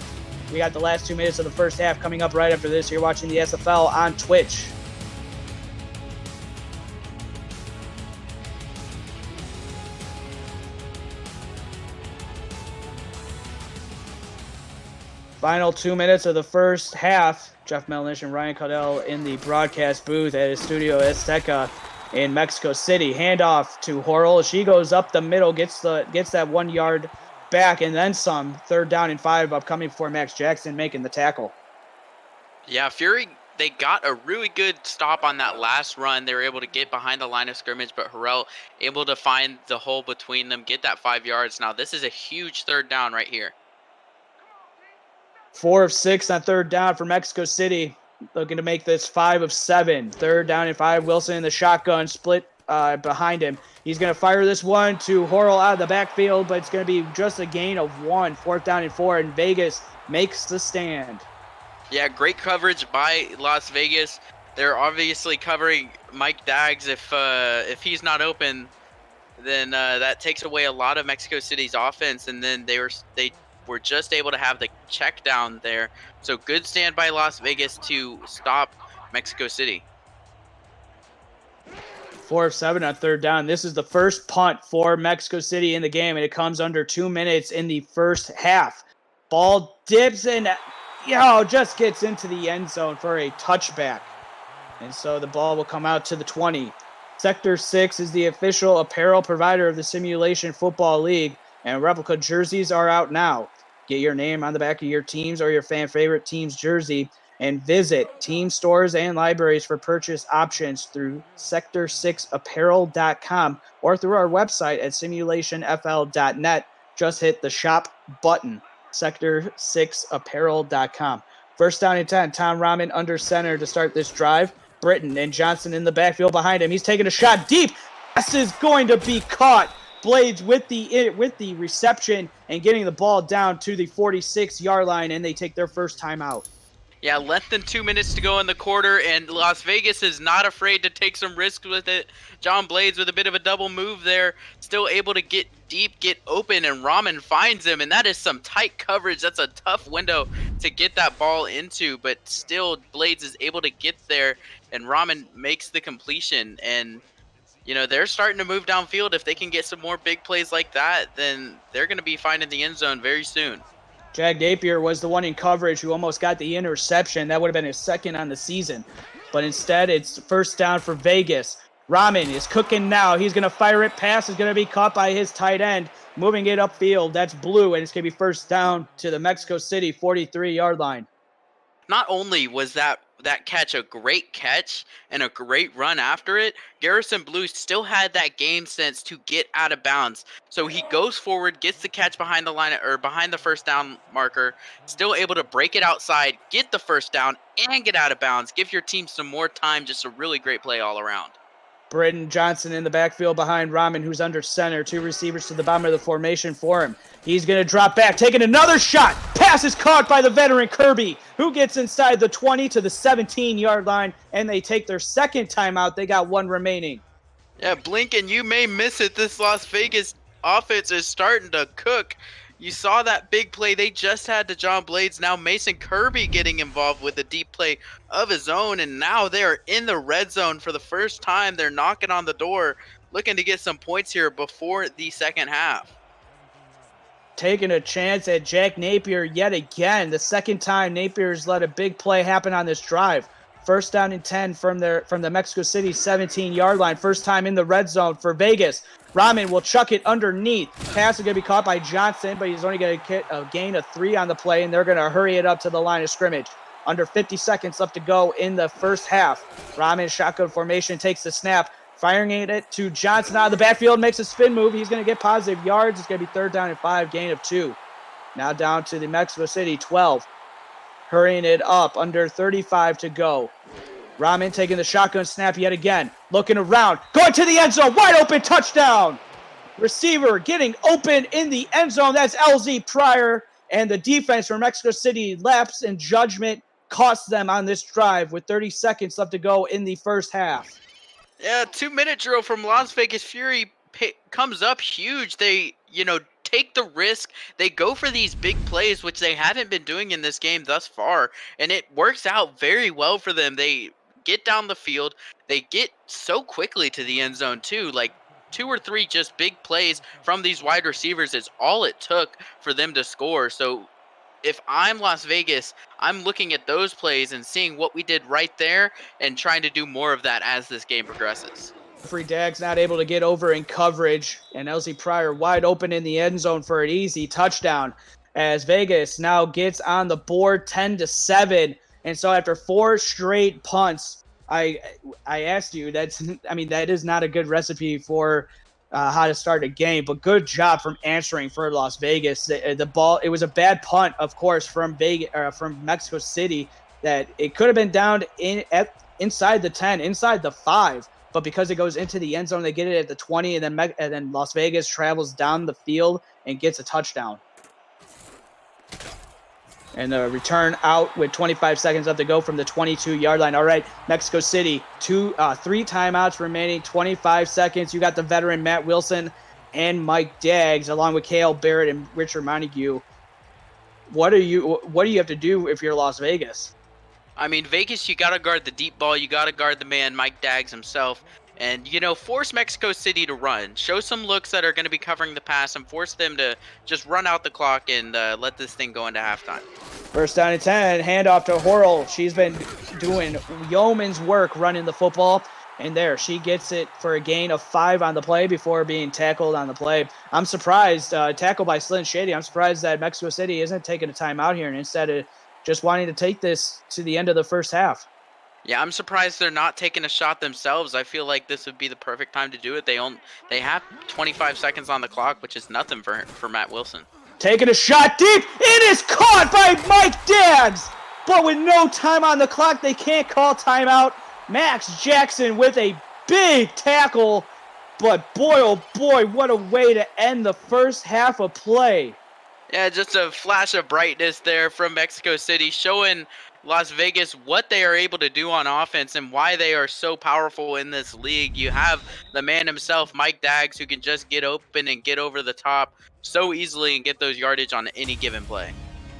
We got the last 2 minutes of the first half coming up right after this. You're watching the SFL on Twitch. Final 2 minutes of the first half. Jeff Melnish and Ryan Caudell in the broadcast booth at his Studio Azteca in Mexico City. Handoff to Horrell. She goes up the middle, gets that 1 yard back, and then some. 3rd down and 5 upcoming for Max Jackson making the tackle. Yeah, Fury, they got a really good stop on that last run. They were able to get behind the line of scrimmage, but Horrell able to find the hole between them, get that 5 yards. Now, this is a huge 3rd down right here. 4 of 6 on 3rd down for Mexico City. Looking to make this 5 of 7. 3rd down and 5. Wilson in the shotgun, split behind him. He's going to fire this one to Horrell out of the backfield, but it's going to be just a gain of 1. 4th down and 4, and Vegas makes the stand. Yeah, great coverage by Las Vegas. They're obviously covering Mike Daggs. If he's not open, then that takes away a lot of Mexico City's offense, and then they were just able to have the check down there. So good stand by Las Vegas to stop Mexico City. 4 of 7 on 3rd down. This is the first punt for Mexico City in the game, and it comes under 2 minutes in the first half. Ball dips and just gets into the end zone for a touchback. And so the ball will come out to the 20. Sector 6 is the official apparel provider of the Simulation Football League, and replica jerseys are out now. Get your name on the back of your team's or your fan favorite team's jersey, and visit team stores and libraries for purchase options through sector6apparel.com or through our website at simulationfl.net. Just hit the shop button, sector6apparel.com. 1st down and 10. Tom Rahman under center to start this drive. Britton and Johnson in the backfield behind him. He's taking a shot deep. This is going to be caught. Blades with the reception and getting the ball down to the 46-yard line, and they take their first timeout. Yeah, less than 2 minutes to go in the quarter, and Las Vegas is not afraid to take some risks with it. John Blades with a bit of a double move there, still able to get deep, get open, and Rahman finds him, and that is some tight coverage. That's a tough window to get that ball into, but still Blades is able to get there, and Rahman makes the completion. And they're starting to move downfield. If they can get some more big plays like that, then they're going to be finding the end zone very soon. Jag Napier was the one in coverage who almost got the interception. That would have been his 2nd on the season. But instead, it's 1st down for Vegas. Rahman is cooking now. He's going to fire it. Pass is going to be caught by his tight end. Moving it upfield. That's Blue, and it's going to be 1st down to the Mexico City 43-yard line. Not only was that catch a great catch and a great run after it, Garrison Blue still had that game sense to get out of bounds. So he goes forward, gets the catch behind the line or behind the 1st down marker, still able to break it outside, get the 1st down, and get out of bounds. Give your team some more time. Just a really great play all around. Britton Johnson in the backfield behind Rahman, who's under center. 2 receivers to the bottom of the formation for him. He's going to drop back, taking another shot. Pass is caught by the veteran Kirby, who gets inside the 20 to the 17-yard line, and they take their 2nd timeout. They got 1 remaining. Yeah, Blink, and you may miss it. This Las Vegas offense is starting to cook. You saw that big play they just had to John Blades. Now Mason Kirby getting involved with a deep play of his own, and now they're in the red zone for the first time. They're knocking on the door, looking to get some points here before the 2nd half. Taking a chance at Jack Napier yet again. The 2nd time Napier's let a big play happen on this drive. 1st down and 10 from the Mexico City 17-yard line. 1st time in the red zone for Vegas. Rahman will chuck it underneath. Pass is going to be caught by Johnson, but he's only going to get a gain of 3 on the play, and they're going to hurry it up to the line of scrimmage. Under 50 seconds left to go in the first half. Rahman shotgun formation takes the snap, firing it to Johnson out of the backfield, makes a spin move. He's going to get positive yards. It's going to be 3rd down and 5, gain of 2. Now down to the Mexico City 12. Hurrying it up, under 35 to go. Rahman taking the shotgun snap yet again. Looking around. Going to the end zone. Wide open touchdown. Receiver getting open in the end zone. That's LZ Pryor. And the defense for Mexico City lapse in judgment cost them on this drive with 30 seconds left to go in the first half. Yeah, 2-minute drill from Las Vegas Fury comes up huge. They, take the risk. They go for these big plays, which they haven't been doing in this game thus far. And it works out very well for them. They get down the field. They get so quickly to the end zone too. Like 2 or 3 just big plays from these wide receivers is all it took for them to score. So if I'm Las Vegas, I'm looking at those plays and seeing what we did right there and trying to do more of that as this game progresses. Free Dag's not able to get over in coverage, and Elsie Pryor wide open in the end zone for an easy touchdown as Vegas now gets on the board 10-7. And so after 4 straight punts, I asked you, that is not a good recipe for how to start a game, but good job from answering for Las Vegas. The ball, it was a bad punt, of course, from from Mexico City, that it could have been down inside the 10, inside the 5. But because it goes into the end zone, they get it at the 20, and then Las Vegas travels down the field and gets a touchdown. And the return out with 25 seconds left to go from the 22-yard line. All right, Mexico City, 3 timeouts remaining, 25 seconds. You got the veteran Matt Wilson and Mike Daggs, along with Cale Barrett and Richard Montague. What do you have to do if you're Las Vegas? I mean, Vegas, you got to guard the deep ball. You got to guard the man, Mike Daggs himself. And, force Mexico City to run. Show some looks that are going to be covering the pass and force them to just run out the clock and let this thing go into halftime. First down and 10, handoff to Horrell. She's been doing yeoman's work running the football. And there, she gets it for a gain of 5 on the play before being tackled on the play. I'm surprised, tackled by Slynn Shady. I'm surprised that Mexico City isn't taking a timeout here and instead of just wanting to take this to the end of the first half. Yeah, I'm surprised they're not taking a shot themselves. I feel like this would be the perfect time to do it. They have 25 seconds on the clock, which is nothing for Matt Wilson. Taking a shot deep. It is caught by Mike Daggs. But with no time on the clock, they can't call timeout. Max Jackson with a big tackle. But boy, oh boy, what a way to end the first half of play. Yeah, just a flash of brightness there from Mexico City, showing Las Vegas what they are able to do on offense and why they are so powerful in this league. You have the man himself, Mike Daggs, who can just get open and get over the top so easily and get those yardage on any given play.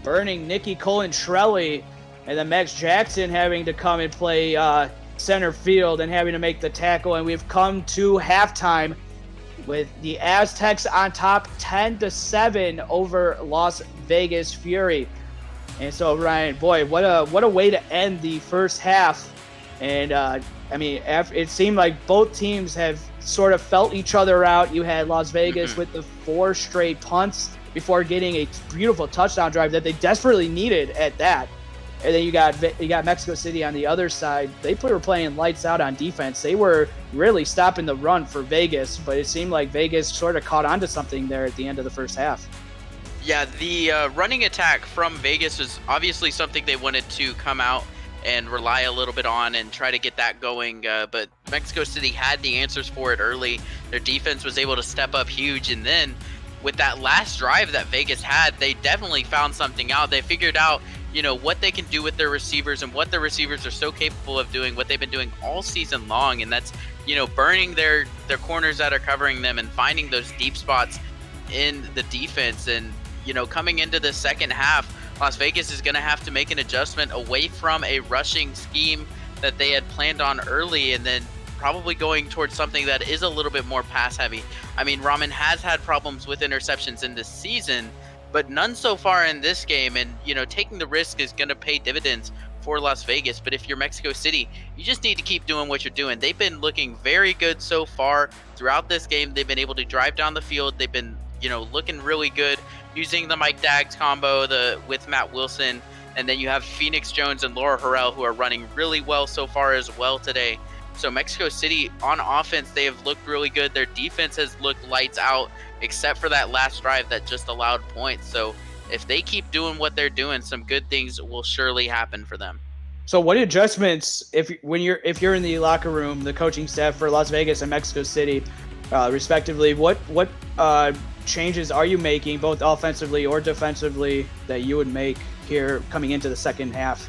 Burning Nikki Colentrelli, and then Max Jackson having to come and play center field and having to make the tackle. And we've come to halftime with the Aztecs on top 10-7 over Las Vegas Fury. And so, Ryan, boy, what a way to end the first half. And, it seemed like both teams have sort of felt each other out. You had Las Vegas with the 4 straight punts before getting a beautiful touchdown drive that they desperately needed at that. And then you got Mexico City on the other side. They were playing lights out on defense. They were really stopping the run for Vegas, but it seemed like Vegas sort of caught on to something there at the end of the first half. Yeah, the running attack from Vegas was obviously something they wanted to come out and rely a little bit on and try to get that going, but Mexico City had the answers for it early. Their defense was able to step up huge, and then with that last drive that Vegas had, they definitely found something out. They figured out, what they can do with their receivers and what their receivers are so capable of doing, what they've been doing all season long, and that's, burning their corners that are covering them and finding those deep spots in the defense. And coming into the second half, Las Vegas is going to have to make an adjustment away from a rushing scheme that they had planned on early, and then probably going towards something that is a little bit more pass heavy. I mean, Ramen has had problems with interceptions in this season, but none so far in this game. And, taking the risk is going to pay dividends for Las Vegas. But if you're Mexico City, you just need to keep doing what you're doing. They've been looking very good so far throughout this game. They've been able to drive down the field. They've been, looking really good using the Mike Daggs combo with Matt Wilson. And then you have Phoenix Jones and Laura Harrell, who are running really well so far as well today. So Mexico City on offense, they have looked really good. Their defense has looked lights out, except for that last drive that just allowed points. So if they keep doing what they're doing, some good things will surely happen for them. So what adjustments, if you're in the locker room, the coaching staff for Las Vegas and Mexico City, respectively, what changes are you making, both offensively or defensively, that you would make here coming into the second half?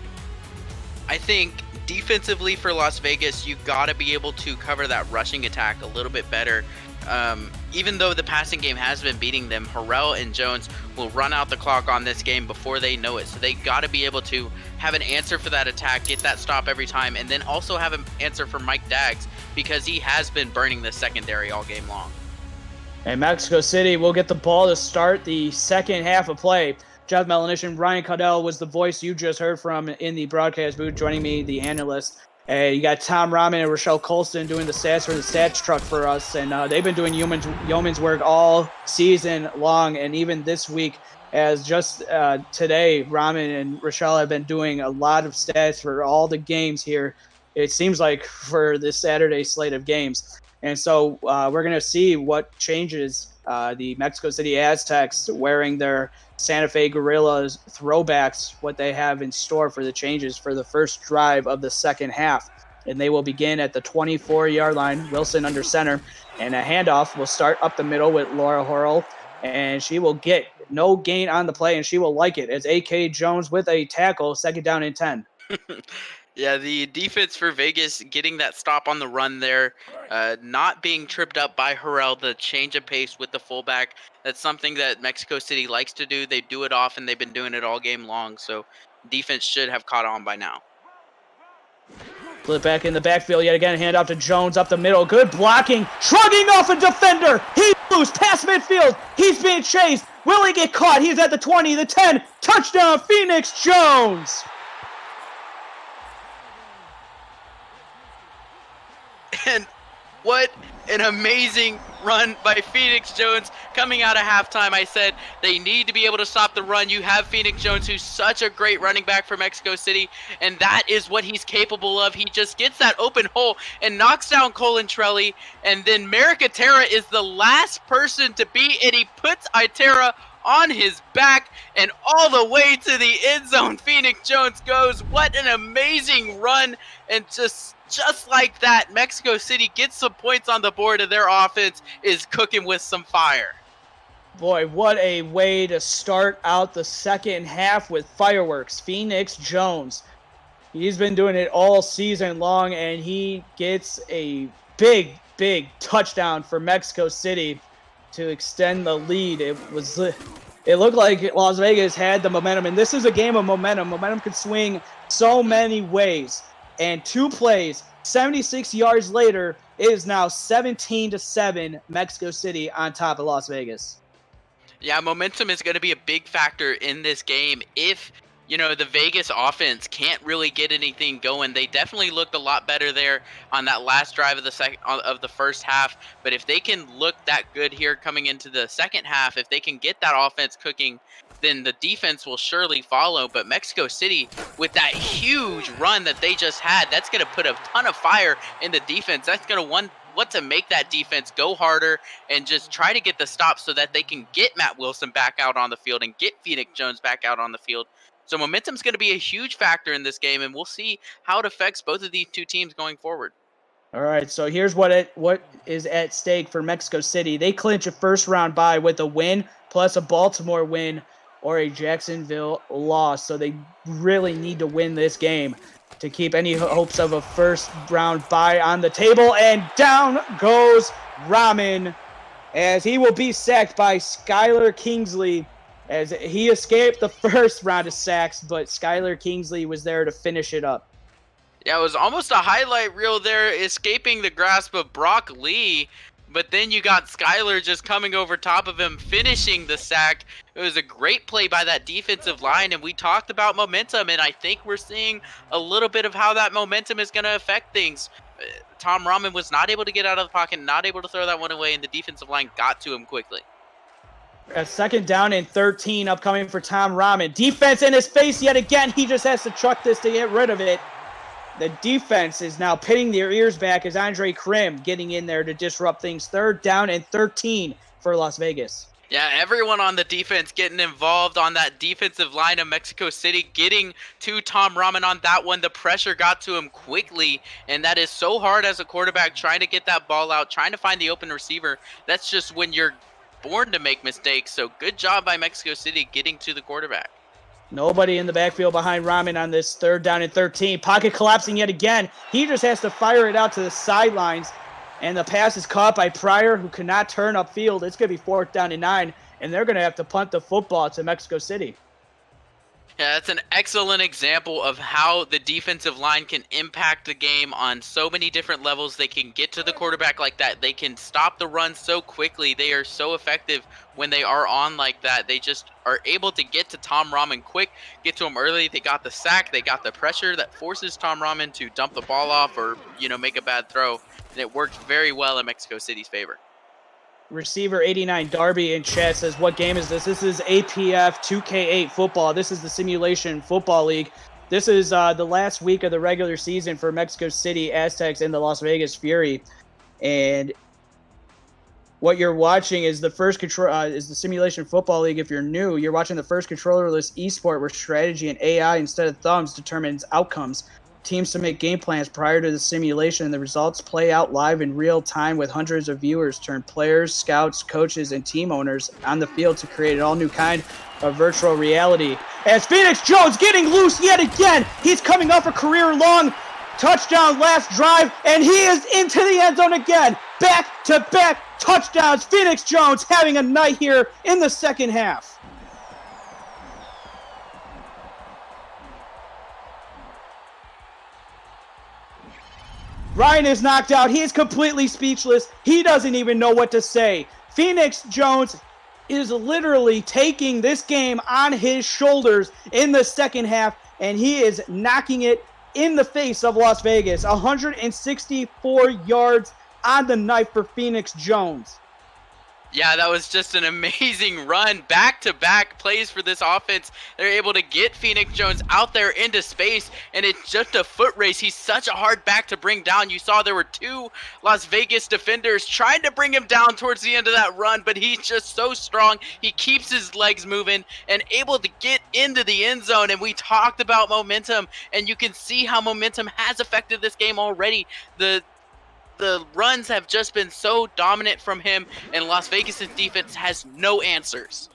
I think defensively for Las Vegas, you got to be able to cover that rushing attack a little bit better. Even though the passing game has been beating them, Harrell and Jones will run out the clock on this game before they know it. So they got to be able to have an answer for that attack, get that stop every time, and then also have an answer for Mike Daggs, because he has been burning the secondary all game long. And Mexico City will get the ball to start the second half of play. Jeff Melanich, and Ryan Caudell was the voice you just heard from in the broadcast booth, joining me, the analyst. You got Tom Rahman and Rochelle Colston doing the stats for the stats truck for us, and they've been doing yeoman's work all season long, and even this week, as just today, Rahman and Rochelle have been doing a lot of stats for all the games here. It seems like for this Saturday slate of games. And so we're going to see what changes the Mexico City Aztecs wearing their Santa Fe Gorillas throwbacks, what they have in store for the changes for the first drive of the second half. And they will begin at the 24-yard line, Wilson under center. And a handoff will start up the middle with Laura Horrell. And she will get no gain on the play, and she will like it as A.K. Jones with a tackle, second down and 10. Yeah, the defense for Vegas getting that stop on the run there, not being tripped up by Harrell, the change of pace with the fullback. That's something that Mexico City likes to do. They do it often. They've been doing it all game long, so defense should have caught on by now. Flip back in the backfield yet again, hand off to Jones up the middle. Good blocking, shrugging off a defender. He's loose, past midfield. He's being chased. Will he get caught? He's at the 20, the 10. Touchdown, Phoenix Jones. And what an amazing run by Phoenix Jones coming out of halftime. I said they need to be able to stop the run. You have Phoenix Jones, who's such a great running back for Mexico City, and that is what he's capable of. He just gets that open hole and knocks down Colin Trelli, and then Merrick Itera is the last person to beat, and he puts Itera on his back, and all the way to the end zone Phoenix Jones goes. What an amazing run, and just like that, Mexico City gets some points on the board, and their offense is cooking with some fire. Boy, what a way to start out the second half with fireworks. Phoenix Jones, he's been doing it all season long, and he gets a big touchdown for Mexico City to extend the lead. It looked like Las Vegas had the momentum, and this is a game of momentum. Momentum can swing so many ways. And 2 plays, 76 yards later, it is now 17-7 Mexico City on top of Las Vegas. Yeah, momentum is going to be a big factor in this game. If, the Vegas offense can't really get anything going, they definitely looked a lot better there on that last drive of the first half. But if they can look that good here coming into the second half, if they can get that offense cooking, then the defense will surely follow. But Mexico City, with that huge run that they just had, that's going to put a ton of fire in the defense. That's going to want to make that defense go harder and just try to get the stop so that they can get Matt Wilson back out on the field and get Phoenix Jones back out on the field. So momentum's going to be a huge factor in this game, and we'll see how it affects both of these two teams going forward. All right, so here's what is at stake for Mexico City. They clinch a first-round bye with a win plus a Baltimore win or a Jacksonville loss. So they really need to win this game to keep any hopes of a first-round bye on the table. And down goes Rahman as he will be sacked by Skylar Kingsley as he escaped the first round of sacks, but Skylar Kingsley was there to finish it up. Yeah, it was almost a highlight reel there, escaping the grasp of Brock Lee, but then you got Skylar just coming over top of him, finishing the sack. It was a great play by that defensive line, and we talked about momentum, and I think we're seeing a little bit of how that momentum is going to affect things. Tom Rahman was not able to get out of the pocket, not able to throw that one away, and the defensive line got to him quickly. A second down and 13 upcoming for Tom Rahman. Defense in his face yet again. He just has to chuck this to get rid of it. The defense is now pinning their ears back as Andre Krim getting in there to disrupt things. Third down and 13 for Las Vegas. Yeah, everyone on the defense getting involved on that defensive line of Mexico City, getting to Tom Rahman on that one. The pressure got to him quickly, and that is so hard as a quarterback, trying to get that ball out, trying to find the open receiver. That's just when you're born to make mistakes. So good job by Mexico City getting to the quarterback. Nobody in the backfield behind Rahman on this third down and 13. Pocket collapsing yet again. He just has to fire it out to the sidelines. And the pass is caught by Pryor, who cannot turn upfield. It's going to be fourth down and 9. And they're going to have to punt the football to Mexico City. Yeah, that's an excellent example of how the defensive line can impact the game on so many different levels. They can get to the quarterback like that. They can stop the run so quickly. They are so effective when they are on like that. They just are able to get to Tom Rahman quick, get to him early. They got the sack. They got the pressure that forces Tom Rahman to dump the ball off or, make a bad throw. And it worked very well in Mexico City's favor. Receiver 89 Darby in chat says, what game is this? This is APF 2K8 football. This is the Simulation Football League. This is the last week of the regular season for Mexico City Aztecs and the Las Vegas Fury. And what you're watching is the Simulation Football League. If you're new, you're watching the first controllerless esport where strategy and AI instead of thumbs determines outcomes. Teams submit game plans prior to the simulation, and the results play out live in real time with hundreds of viewers turn players, scouts, coaches, and team owners on the field to create an all-new kind of virtual reality. As Phoenix Jones getting loose yet again, he's coming off a career-long touchdown last drive, and he is into the end zone again. Back-to-back touchdowns. Phoenix Jones having a night here in the second half. Ryan is knocked out. He is completely speechless. He doesn't even know what to say. Phoenix Jones is literally taking this game on his shoulders in the second half, and he is knocking it in the face of Las Vegas. 164 yards on the night for Phoenix Jones. Yeah, that was just an amazing run. Back-to-back plays for this offense. They're able to get Phoenix Jones out there into space, and it's just a foot race. He's such a hard back to bring down. You saw there were two Las Vegas defenders trying to bring him down towards the end of that run, but he's just so strong. He keeps his legs moving and able to get into the end zone, and we talked about momentum, and you can see how momentum has affected this game already. The runs have just been so dominant from him, and Las Vegas' defense has no answers.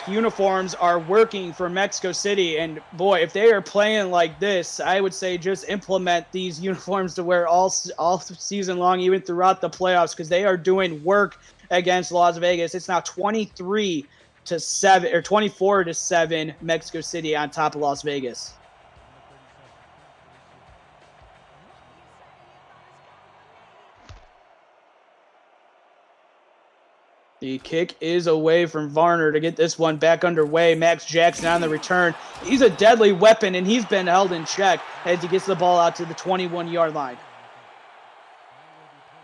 Uniforms are working for Mexico City, and boy, if they are playing like this, I would say just implement these uniforms to wear all season long, even throughout the playoffs, because they are doing work against Las Vegas. It's now 23-7 or 24-7 Mexico City on top of Las Vegas. The kick is away from Varner to get this one back underway. Max Jackson on the return. He's a deadly weapon, and he's been held in check as he gets the ball out to the 21-yard line.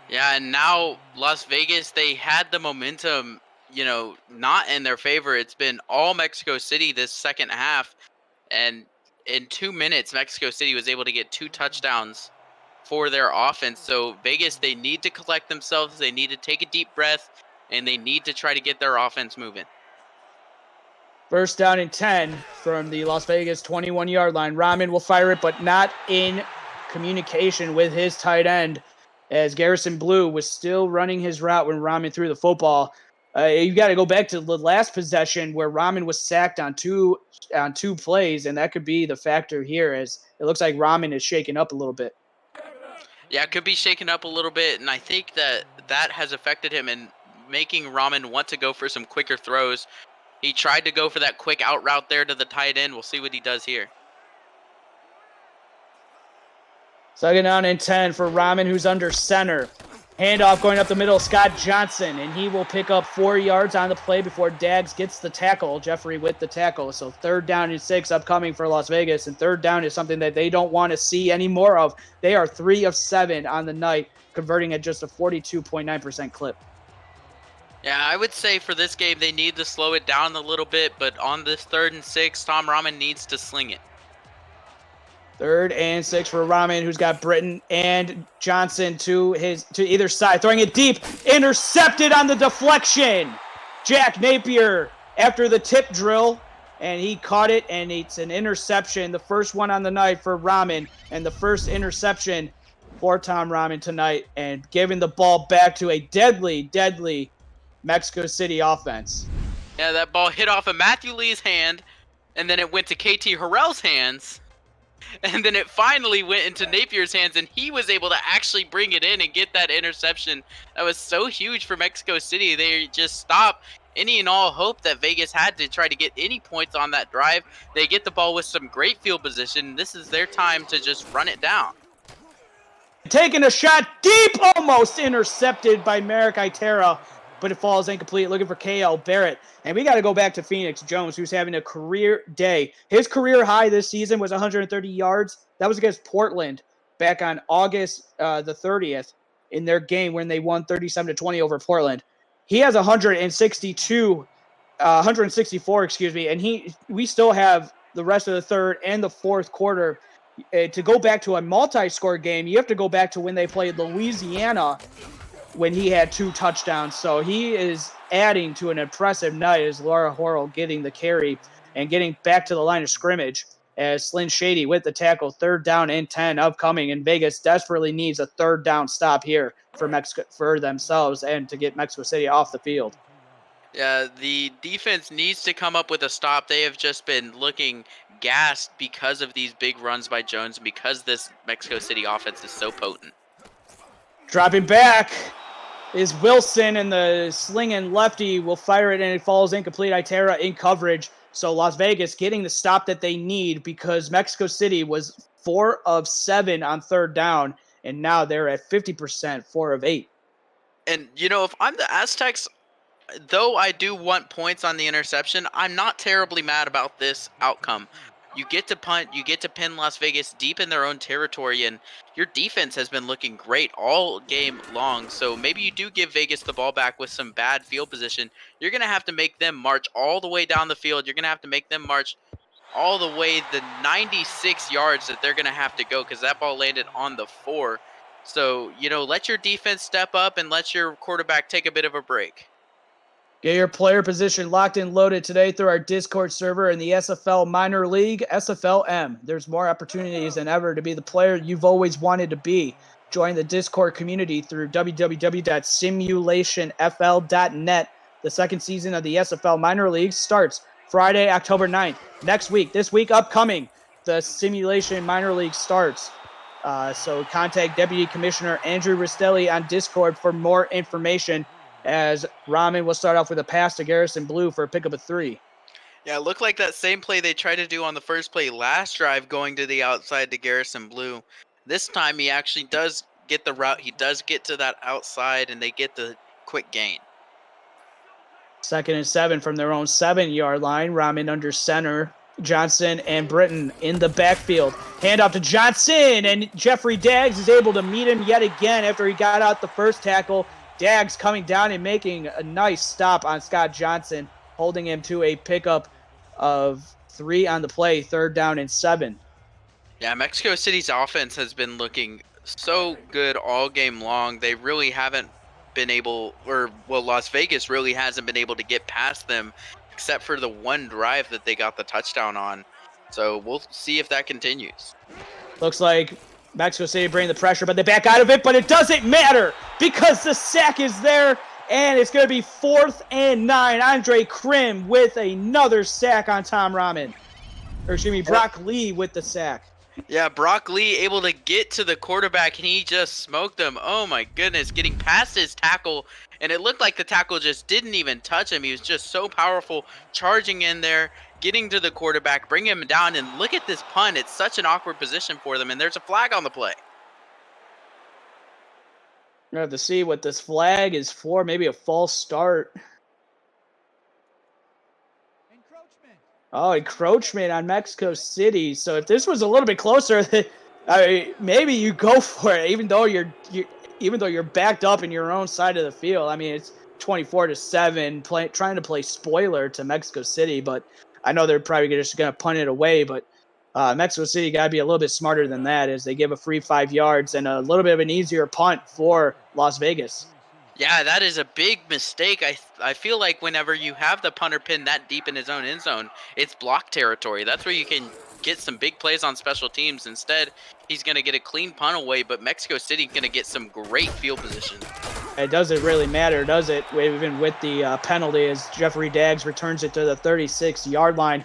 Yeah, and now Las Vegas, they had the momentum, not in their favor. It's been all Mexico City this second half, and in 2 minutes, Mexico City was able to get 2 touchdowns for their offense. So Vegas, they need to collect themselves. They need to take a deep breath, and they need to try to get their offense moving. First down and 10 from the Las Vegas 21-yard line. Rahman will fire it, but not in communication with his tight end, as Garrison Blue was still running his route when Rahman threw the football. You got to go back to the last possession where Rahman was sacked on two plays, and that could be the factor here, as it looks like Rahman is shaken up a little bit. Yeah, it could be shaken up a little bit, and I think that has affected him in making Rahman want to go for some quicker throws. He tried to go for that quick out route there to the tight end. We'll see what he does here. Second down and 10 for Rahman, who's under center. Handoff going up the middle, Scott Johnson, and he will pick up 4 yards on the play before Dags gets the tackle. Jeffrey with the tackle. So third down and 6 upcoming for Las Vegas, and third down is something that they don't want to see any more of. They are 3 of 7 on the night, converting at just a 42.9% clip. Yeah, I would say for this game, they need to slow it down a little bit, but on this 3rd and 6, Tom Rahman needs to sling it. 3rd and 6 for Rahman, who's got Britton and Johnson to either side. Throwing it deep, intercepted on the deflection. Jack Napier after the tip drill, and he caught it, and it's an interception. The first one on the night for Rahman, and the first interception for Tom Rahman tonight, and giving the ball back to a deadly Mexico City offense. Yeah, that ball hit off of Matthew Lee's hand, and then it went to KT Harrell's hands, and then it finally went into Napier's hands, and he was able to actually bring it in and get that interception. That was so huge for Mexico City. They just stopped any and all hope that Vegas had to try to get any points on that drive. They get the ball with some great field position. This is their time to just run it down. Taking a shot deep, almost intercepted by Merrick Itera, but it falls incomplete. Looking for KL Barrett. And we got to go back to Phoenix Jones, who's having a career day. His career high this season was 130 yards. That was against Portland back on August the 30th in their game when they won 37-20 over Portland. He has 164, and we still have the rest of the third and the fourth quarter. To go back to a multi-score game, you have to go back to when they played Louisiana when he had 2 touchdowns. So he is adding to an impressive night as Laura Horrell getting the carry and getting back to the line of scrimmage as Slyn Shady with the tackle. 3rd down and 10 upcoming, and Vegas desperately needs a 3rd down stop here for themselves and to get Mexico City off the field. Yeah, the defense needs to come up with a stop. They have just been looking gassed because of these big runs by Jones, because this Mexico City offense is so potent. Dropping back is Wilson, and the slinging lefty will fire it, and it falls incomplete. Itera in coverage. So Las Vegas getting the stop that they need because Mexico City was 4 of 7 on 3rd down, and now they're at 50%, 4 of 8. And, if I'm the Aztecs, though I do want points on the interception, I'm not terribly mad about this outcome. You get to punt, you get to pin Las Vegas deep in their own territory, and your defense has been looking great all game long. So maybe you do give Vegas the ball back with some bad field position. You're going to have to make them march all the way down the field. You're going to have to make them march all the way the 96 yards that they're going to have to go because that ball landed on the 4. So, let your defense step up and let your quarterback take a bit of a break. Get your player position locked and loaded today through our Discord server in the SFL Minor League, SFLM. There's more opportunities than ever to be the player you've always wanted to be. Join the Discord community through www.simulationfl.net. The second season of the SFL Minor League starts Friday, October 9th. This week upcoming, the Simulation Minor League starts. So contact Deputy Commissioner Andrew Ristelli on Discord for more information, as Rahman will start off with a pass to Garrison Blue for a pickup of 3. Yeah, it looked like that same play they tried to do on the first play last drive, going to the outside to Garrison Blue. This time he actually does get the route. He does get to that outside, and they get the quick gain. 2nd and 7 from their own 7-yard line. Rahman under center. Johnson and Britton in the backfield. Handoff to Johnson, and Jeffrey Daggs is able to meet him yet again after he got out the first tackle. Daggs coming down and making a nice stop on Scott Johnson, holding him to a pickup of 3 on the play, 3rd down and 7. Yeah, Mexico City's offense has been looking so good all game long. They really haven't been able, Las Vegas really hasn't been able to get past them except for the one drive that they got the touchdown on. So we'll see if that continues. Looks like Mexico City bringing the pressure, but they back out of it, but it doesn't matter because the sack is there, and it's going to be 4th and 9. Andre Krim with another sack on Tom Rahman. Brock Lee with the sack. Yeah, Brock Lee able to get to the quarterback, and he just smoked him. Oh, my goodness, getting past his tackle, and it looked like the tackle just didn't even touch him. He was just so powerful, charging in there, getting to the quarterback, bringing him down, and look at this punt. It's such an awkward position for them, and there's a flag on the play. We're going to have to see what this flag is for. Maybe a false start. Encroachment on Mexico City. So if this was a little bit closer, maybe you go for it, even though you're backed up in your own side of the field. I mean, it's 24-7, trying to play spoiler to Mexico City, but I know they're probably just going to punt it away. But Mexico City got to be a little bit smarter than that, as they give a free 5 yards and a little bit of an easier punt for Las Vegas. Yeah, that is a big mistake. I feel like whenever you have the punter pinned that deep in his own end zone, it's block territory. That's where you can get some big plays on special teams. Instead, he's going to get a clean punt away, but Mexico City going to get some great field position. It doesn't really matter, does it? Even with the penalty, as Jeffrey Daggs returns it to the 36-yard line.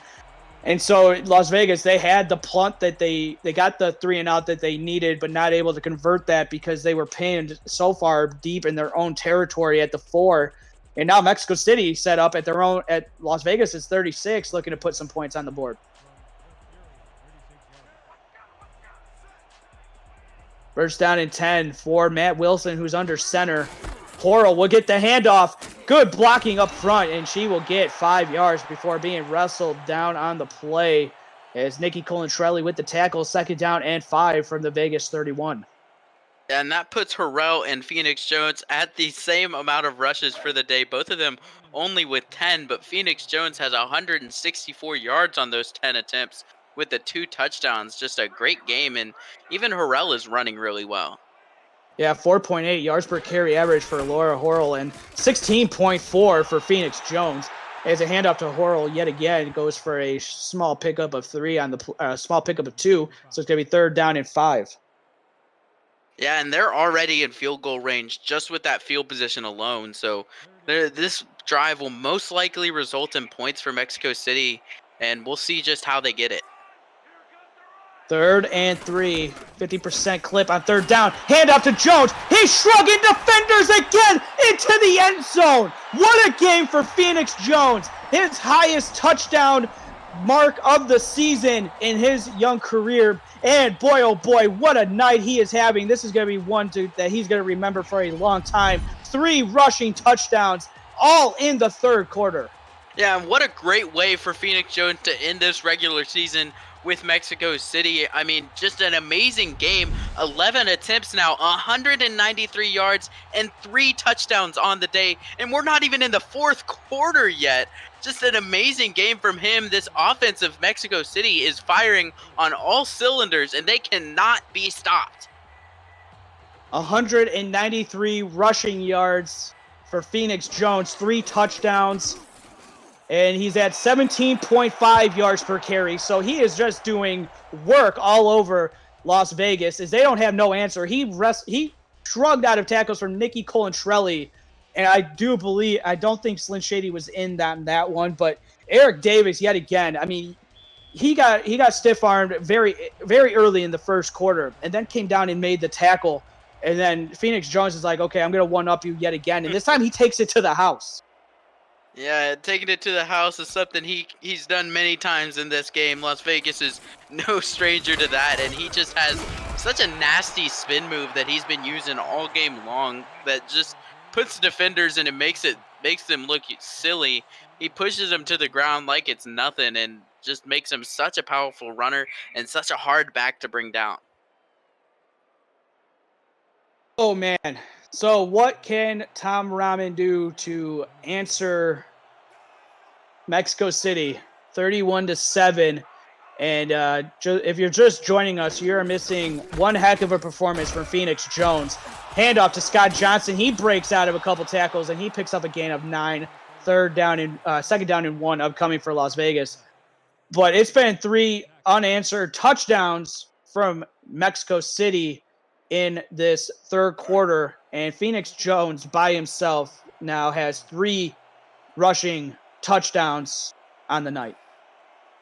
And so Las Vegas, they had the punt that they got the 3-and-out that they needed, but not able to convert that because they were pinned so far deep in their own territory at the 4. And now Mexico City set up at Las Vegas is 36, looking to put some points on the board. First down and 10 for Matt Wilson, who's under center. Horrell will get the handoff. Good blocking up front, and she will get 5 yards before being wrestled down on the play as Nikki Colantrelli with the tackle. Second down and 5 from the Vegas 31. And that puts Horrell and Phoenix Jones at the same amount of rushes for the day. Both of them only with 10, but Phoenix Jones has 164 yards on those 10 attempts with the 2 touchdowns. Just a great game, and even Horrell is running really well. Yeah, 4.8 yards per carry average for Laura Horrell and 16.4 for Phoenix Jones. As a handoff to Horrell yet again goes for a small pickup of 3 on the small pickup of 2, so it's going to be third down and 5. Yeah, and they're already in field goal range just with that field position alone. So this drive will most likely result in points for Mexico City, and we'll see just how they get it. Third and 3, 50% clip on third down. Hand off to Jones. He's shrugging defenders again into the end zone. What a game for Phoenix Jones. His highest touchdown mark of the season in his young career. And boy, oh boy, what a night he is having. This is going to be one that he's going to remember for a long time. 3 rushing touchdowns, all in the third quarter. Yeah, and what a great way for Phoenix Jones to end this regular season with Mexico City. I mean, just an amazing game. 11 attempts now, 193 yards, and 3 touchdowns on the day. And we're not even in the fourth quarter yet. Just an amazing game from him. This offense of Mexico City is firing on all cylinders, and they cannot be stopped. 193 rushing yards for Phoenix Jones, 3 touchdowns. And he's at 17.5 yards per carry. So he is just doing work all over Las Vegas as they don't have no answer. He shrugged out of tackles from Nikki Colantrelli. And I don't think Slyn Shady was in that one. But Eric Davis, yet again, I mean, he got stiff-armed very, very early in the first quarter and then came down and made the tackle. And then Phoenix Jones is like, okay, I'm going to one-up you yet again. And this time he takes it to the house. Yeah, taking it to the house is something he's done many times in this game. Las Vegas is no stranger to that, and he just has such a nasty spin move that he's been using all game long that just puts defenders and it makes them look silly. He pushes them to the ground like it's nothing and just makes him such a powerful runner and such a hard back to bring down. Oh, man. So what can Tom Rahman do to answer Mexico City 31-7? And if you're just joining us, you're missing one heck of a performance from Phoenix Jones. Handoff to Scott Johnson. He breaks out of a couple tackles and he picks up a gain of 9. Second down and 1 upcoming for Las Vegas. But it's been 3 unanswered touchdowns from Mexico City in this third quarter, and Phoenix Jones by himself now has 3 rushing touchdowns on the night.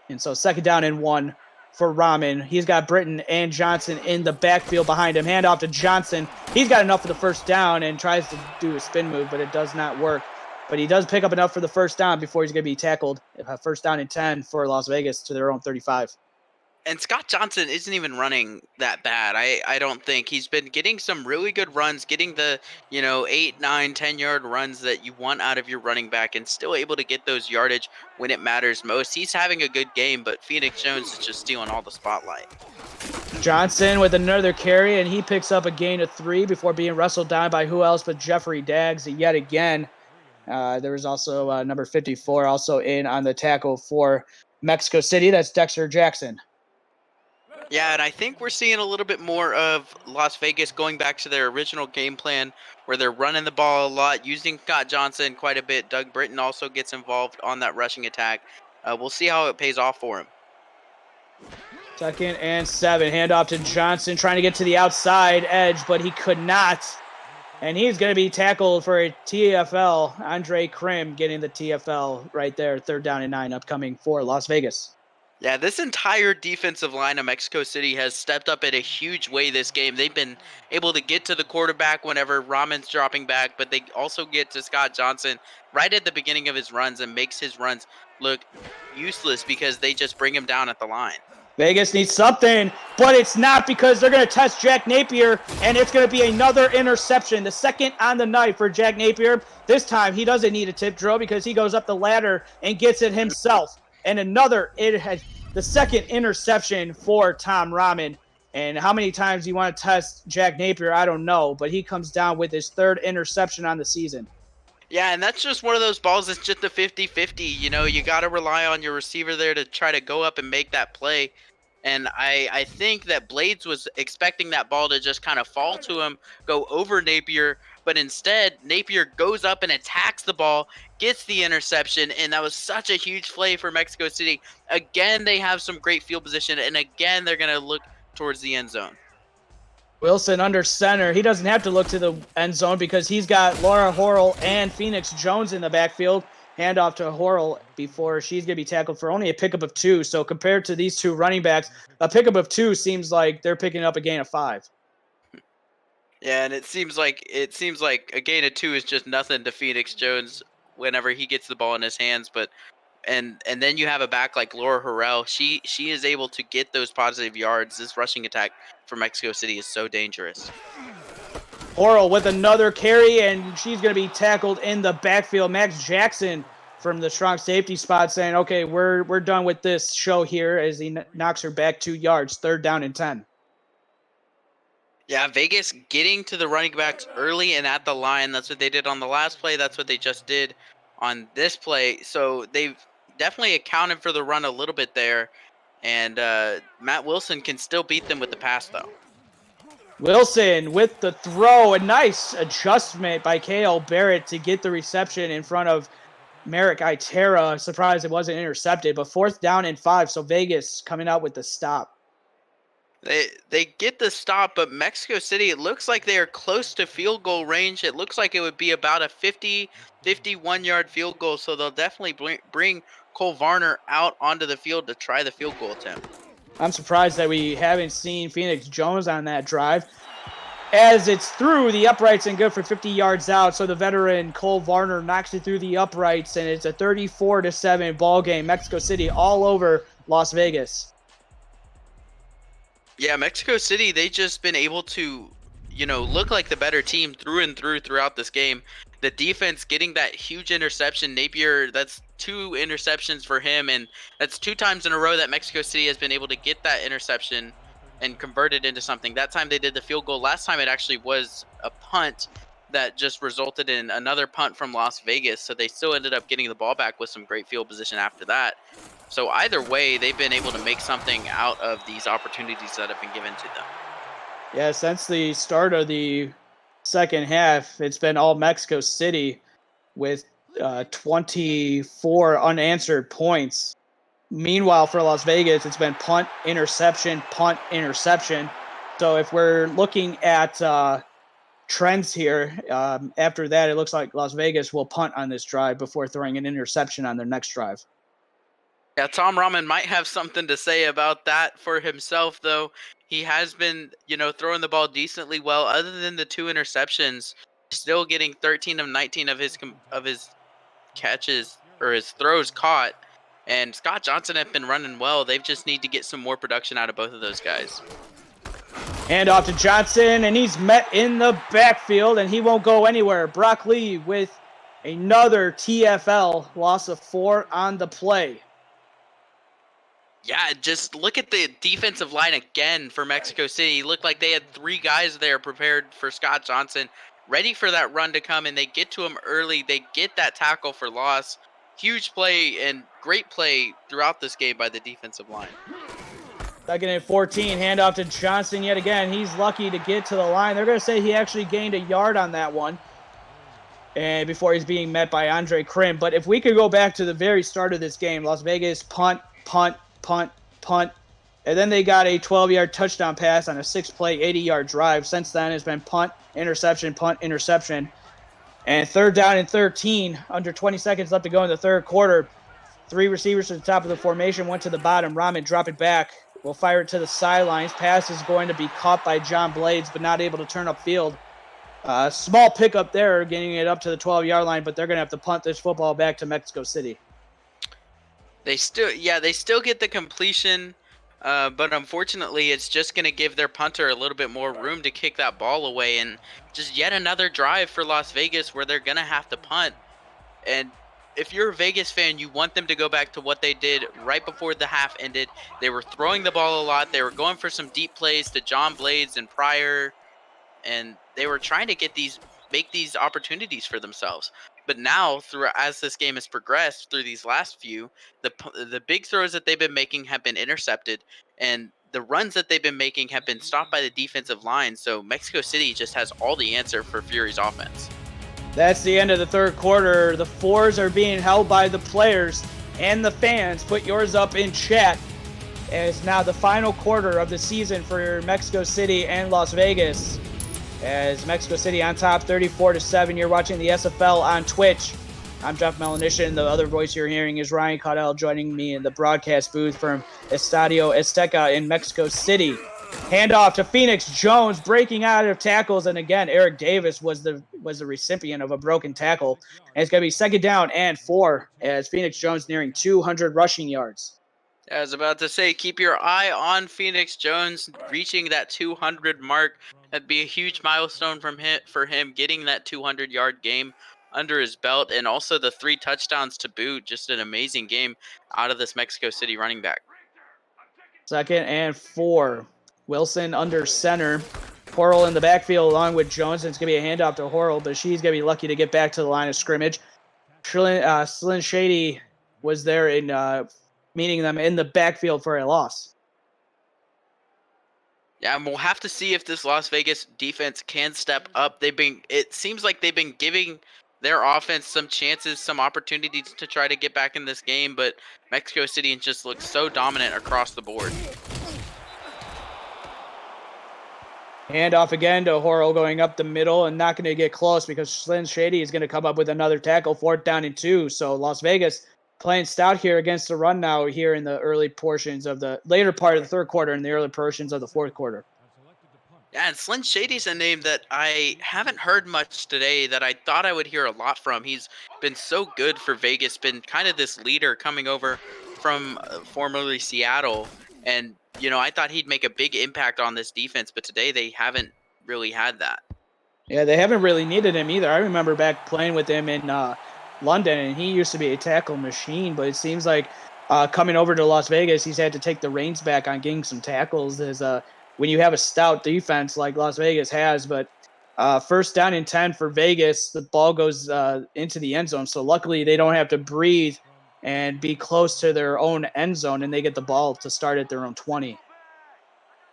And so second down and 1 for Rahman. He's got Britton and Johnson in the backfield behind him. Hand off to Johnson. He's got enough for the first down and tries to do a spin move, but it does not work. But he does pick up enough for the first down before he's going to be tackled. First down and 10 for Las Vegas to their own 35. And Scott Johnson isn't even running that bad. I don't think. He's been getting some really good runs, getting the, 8, 9, 10-yard runs that you want out of your running back and still able to get those yardage when it matters most. He's having a good game, but Phoenix Jones is just stealing all the spotlight. Johnson with another carry, and he picks up a gain of 3 before being wrestled down by who else but Jeffrey Daggs yet again. There was also number 54 also in on the tackle for Mexico City. That's Dexter Jackson. Yeah, and I think we're seeing a little bit more of Las Vegas going back to their original game plan where they're running the ball a lot, using Scott Johnson quite a bit. Doug Britton also gets involved on that rushing attack. We'll see how it pays off for him. Second and 7. Handoff to Johnson trying to get to the outside edge, but he could not. And he's going to be tackled for a TFL. Andre Krim getting the TFL right there. Third down and 9 upcoming for Las Vegas. Yeah, this entire defensive line of Mexico City has stepped up in a huge way this game. They've been able to get to the quarterback whenever Rahman's dropping back, but they also get to Scott Johnson right at the beginning of his runs and makes his runs look useless because they just bring him down at the line. Vegas needs something, but it's not, because they're going to test Jack Napier, and it's going to be another interception. The second on the night for Jack Napier. This time, he doesn't need a tip drill because he goes up the ladder and gets it himself. And the second interception for Tom Rahman. And how many times you want to test Jack Napier, I don't know, but he comes down with his third interception on the season. Yeah, and that's just one of those balls that's just a 50-50. You know, you got to rely on your receiver there to try to go up and make that play. And I think that Blades was expecting that ball to just kind of fall to him, go over Napier, but instead Napier goes up and attacks the ball, gets the interception, and that was such a huge play for Mexico City. Again, they have some great field position, and again, they're going to look towards the end zone. Wilson under center. He doesn't have to look to the end zone because he's got Laura Horrell and Phoenix Jones in the backfield. Handoff to Horrell before she's going to be tackled for only a pickup of 2. So compared to these two running backs, a pickup of 2 seems like they're picking up a gain of 5. Yeah, and it seems like a gain of 2 is just nothing to Phoenix Jones whenever he gets the ball in his hands. But and then you have a back like Laura Harrell. She is able to get those positive yards. This rushing attack for Mexico City is so dangerous. Horrell with another carry, and she's going to be tackled in the backfield. Max Jackson from the strong safety spot saying, okay, we're done with this show here, as he knocks her back 2 yards, 3rd down and 10. Yeah, Vegas getting to the running backs early and at the line. That's what they did on the last play. That's what they just did on this play. So they've definitely accounted for the run a little bit there. And Matt Wilson can still beat them with the pass, though. Wilson with the throw. A nice adjustment by K.L. Barrett to get the reception in front of Merrick Itera. Surprised it wasn't intercepted, but 4th down and 5. So Vegas coming out with the stop. They get the stop, but Mexico City, it looks like they are close to field goal range. It looks like it would be about a 51-yard field goal, so they'll definitely bring Cole Varner out onto the field to try the field goal attempt. I'm surprised that we haven't seen Phoenix Jones on that drive, as it's through the uprights and good for 50 yards out. So the veteran Cole Varner knocks it through the uprights, and it's a 34-7 ball game. Mexico City all over Las Vegas. Yeah, Mexico City, they just been able to, look like the better team through and through throughout this game. The defense getting that huge interception. Napier, that's 2 interceptions for him, and that's 2 times in a row that Mexico City has been able to get that interception and convert it into something. That time they did the field goal. Last time it actually was a punt that just resulted in another punt from Las Vegas, so they still ended up getting the ball back with some great field position after that. So either way, they've been able to make something out of these opportunities that have been given to them. Yeah, since the start of the second half, it's been all Mexico City with 24 unanswered points. Meanwhile, for Las Vegas, it's been punt, interception, punt, interception. So if we're looking at trends here, after that, it looks like Las Vegas will punt on this drive before throwing an interception on their next drive. Yeah, Tom Rahman might have something to say about that for himself, though. He has been, throwing the ball decently well. Other than the 2 interceptions, still getting 13 of 19 of his catches or his throws caught. And Scott Johnson have been running well. They just need to get some more production out of both of those guys. Hand off to Johnson, and he's met in the backfield, and he won't go anywhere. Brock Lee with another TFL, loss of 4 on the play. Yeah, just look at the defensive line again for Mexico City. It looked like they had 3 guys there prepared for Scott Johnson, ready for that run to come, and they get to him early. They get that tackle for loss. Huge play and great play throughout this game by the defensive line. 2nd and 14, handoff to Johnson yet again. He's lucky to get to the line. They're going to say he actually gained a yard on that one, and before he's being met by Andre Krim. But if we could go back to the very start of this game, Las Vegas punt, punt, punt, punt, and then they got a 12-yard touchdown pass on a 6-play, 80-yard drive. Since then, it's been punt, interception, and 3rd down and 13, under 20 seconds left to go in the 3rd quarter. Three receivers to the top of the formation, one to the bottom. Ramen drop it back. Will fire it to the sidelines. Pass is going to be caught by John Blades, but not able to turn upfield. Small pickup there, getting it up to the 12-yard line, but they're going to have to punt this football back to Mexico City. They still get the completion, but unfortunately, it's just going to give their punter a little bit more room to kick that ball away, and just yet another drive for Las Vegas where they're going to have to punt. And if you're a Vegas fan, you want them to go back to what they did right before the half ended. They were throwing the ball a lot. They were going for some deep plays to John Blades and Pryor, and they were trying to make these opportunities for themselves. But now, as this game has progressed through these last few, the big throws that they've been making have been intercepted, and the runs that they've been making have been stopped by the defensive line. So Mexico City just has all the answer for Fury's offense. That's the end of the third quarter. The fours are being held by the players and the fans. Put yours up in chat. As now the final quarter of the season for Mexico City and Las Vegas. As Mexico City on top 34-7. You're watching the SFL on Twitch. I'm Jeff Melanishin. The other voice you're hearing is Ryan Caudell joining me in the broadcast booth from Estadio Azteca in Mexico City. Handoff to Phoenix Jones, breaking out of tackles, and again, Eric Davis was the recipient of a broken tackle. And it's going to be 2nd down and 4 as Phoenix Jones nearing 200 rushing yards. I was about to say, keep your eye on Phoenix Jones reaching that 200 mark. That'd be a huge milestone for him getting that 200-yard game under his belt, and also the 3 touchdowns to boot. Just an amazing game out of this Mexico City running back. 2nd and 4. Wilson under center. Horrell in the backfield along with Jones. And it's going to be a handoff to Horrell, but she's going to be lucky to get back to the line of scrimmage. Slyn Shady was there in meeting them in the backfield for a loss. Yeah, and we'll have to see if this Las Vegas defense can step up. It seems like they've been giving their offense some chances, some opportunities to try to get back in this game, but Mexico City just looks so dominant across the board. Handoff again to Horrell going up the middle and not going to get close because Slyn Shady is going to come up with another tackle, 4th down and 2. So Las Vegas playing stout here against the run now here in the early portions of the later part of the third quarter and the early portions of the fourth quarter. Yeah, and Slyn Shady's a name that I haven't heard much today that I thought I would hear a lot from. He's been so good for Vegas, been kind of this leader coming over from formerly Seattle. And, I thought he'd make a big impact on this defense, but today they haven't really had that. Yeah, they haven't really needed him either. I remember back playing with him in London, and he used to be a tackle machine, but it seems like coming over to Las Vegas, he's had to take the reins back on getting some tackles. When you have a stout defense like Las Vegas has, but 1st down and 10 for Vegas, the ball goes into the end zone. So luckily they don't have to breathe and be close to their own end zone, and they get the ball to start at their own 20.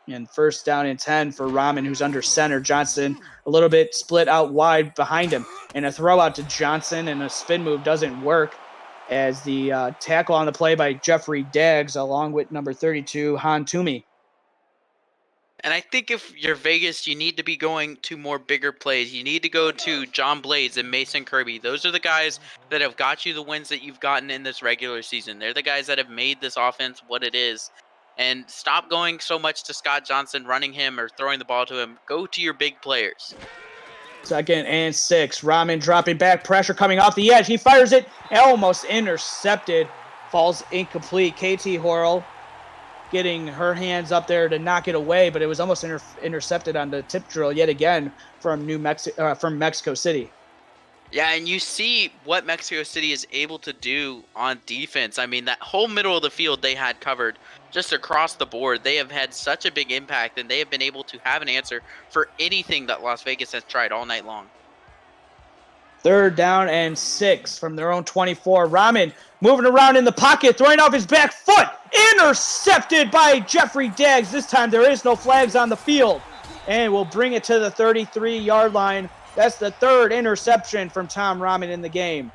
And 1st down and 10 for Rahman, who's under center. Johnson a little bit split out wide behind him. And a throw out to Johnson, and a spin move doesn't work as the tackle on the play by Jeffrey Daggs along with number 32, Han Toomey. And I think if you're Vegas, you need to be going to more bigger plays. You need to go to John Blades and Mason Kirby. Those are the guys that have got you the wins that you've gotten in this regular season. They're the guys that have made this offense what it is. And stop going so much to Scott Johnson, running him or throwing the ball to him. Go to your big players. 2nd and 6. Rahman dropping back. Pressure coming off the edge. He fires it. Almost intercepted. Falls incomplete. KT Horrell getting her hands up there to knock it away, but it was almost intercepted on the tip drill yet again from Mexico City. Yeah, and you see what Mexico City is able to do on defense. I mean, that whole middle of the field they had covered just across the board. They have had such a big impact, and they have been able to have an answer for anything that Las Vegas has tried all night long. 3rd down and 6 from their own 24. Rahman moving around in the pocket, throwing off his back foot. Intercepted by Jeffrey Daggs. This time there is no flags on the field. And we'll bring it to the 33-yard line. That's the 3rd interception from Tom Rahman in the game.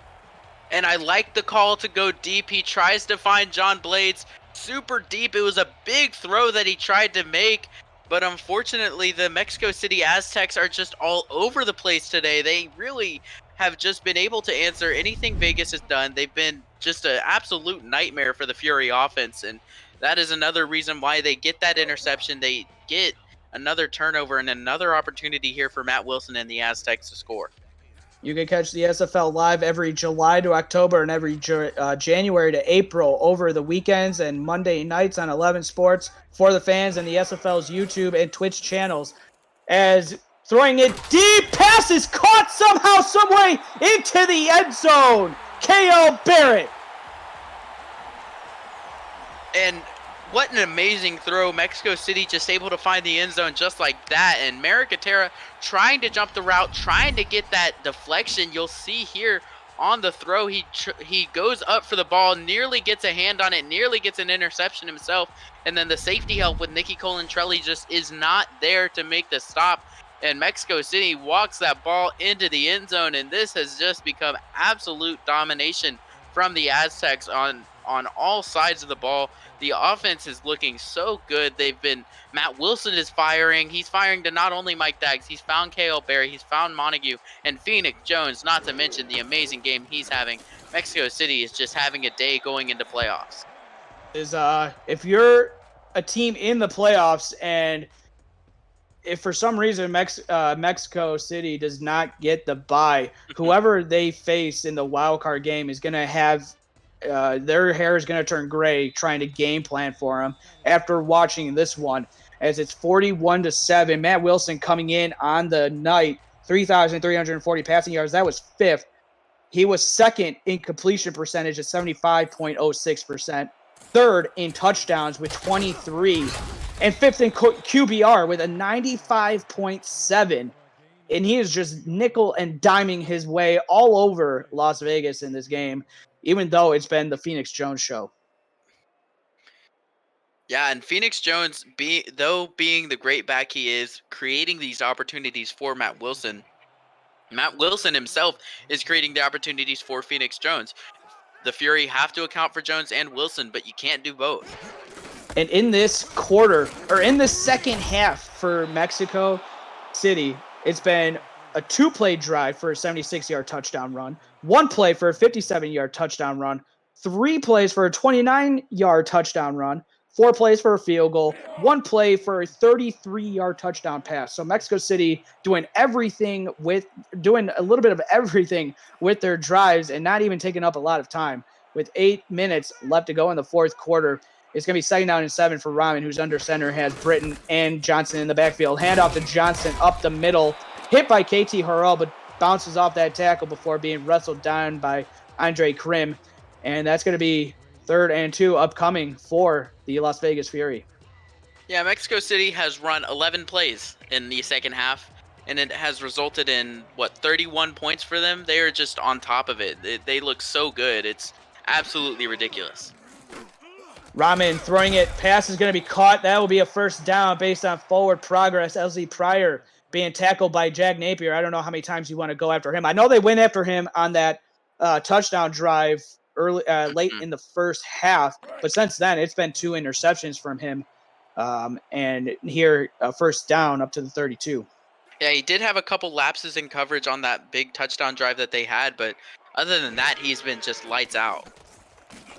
And I like the call to go deep. He tries to find John Blades super deep. It was a big throw that he tried to make. But unfortunately, the Mexico City Aztecs are just all over the place today. They really have just been able to answer anything Vegas has done. They've been just an absolute nightmare for the Fury offense. And that is another reason why they get that interception. They get another turnover and another opportunity here for Matt Wilson and the Aztecs to score. You can catch the SFL live every July to October and every January to April over the weekends and Monday nights on 11 Sports for the fans and the SFL's YouTube and Twitch channels. As throwing it deep, pass is caught somehow, someway into the end zone. K.O. Barrett. And what an amazing throw. Mexico City just able to find the end zone just like that. And Maricatera trying to jump the route, trying to get that deflection. You'll see here on the throw, he goes up for the ball, nearly gets a hand on it, nearly gets an interception himself. And then the safety help with Nicky Colantrelli just is not there to make the stop. And Mexico City walks that ball into the end zone. And this has just become absolute domination from the Aztecs on all sides of the ball. The offense is looking so good. Matt Wilson is firing. He's firing to not only Mike Daggs, he's found K.L. Barry, he's found Montague, and Phoenix Jones, not to mention the amazing game he's having. Mexico City is just having a day going into playoffs. If you're a team in the playoffs and if for some reason Mexico City does not get the bye, whoever they face in the wild card game is going to have their hair is going to turn gray trying to game plan for them after watching this one, as it's 41-7. Matt Wilson coming in on the night, 3,340 passing yards. That was fifth. He was second in completion percentage at 75.06%, third in touchdowns with 23, and fifth in QBR with a 95.7. And he is just nickel and diming his way all over Las Vegas in this game, even though it's been the Phoenix Jones show. Yeah, and Phoenix Jones, being the great back he is, creating these opportunities for Matt Wilson. Matt Wilson himself is creating the opportunities for Phoenix Jones. The Fury have to account for Jones and Wilson, but you can't do both. And in this quarter, or in the second half for Mexico City, it's been a 2-play drive for a 76-yard touchdown run, 1 play for a 57-yard touchdown run, 3 plays for a 29-yard touchdown run, 4 plays for a field goal, 1 play for a 33-yard touchdown pass. So Mexico City doing a little bit of everything with their drives and not even taking up a lot of time. With 8 minutes left to go in the fourth quarter, it's going to be 2nd down and 7 for Rahman, who's under center, has Britton and Johnson in the backfield. Handoff to Johnson up the middle, hit by KT Harrell, but bounces off that tackle before being wrestled down by Andre Krim. And that's going to be 3rd and 2 upcoming for the Las Vegas Fury. Yeah, Mexico City has run 11 plays in the second half, and it has resulted in, 31 points for them? They are just on top of it. They look so good. It's absolutely ridiculous. Rahman throwing it. Pass is going to be caught. That will be a 1st down based on forward progress. LZ Pryor being tackled by Jack Napier. I don't know how many times you want to go after him. I know they went after him on that touchdown drive late in the first half, but since then it's been 2 interceptions from him, and here a 1st down up to the 32. Yeah, he did have a couple lapses in coverage on that big touchdown drive that they had, but other than that, he's been just lights out.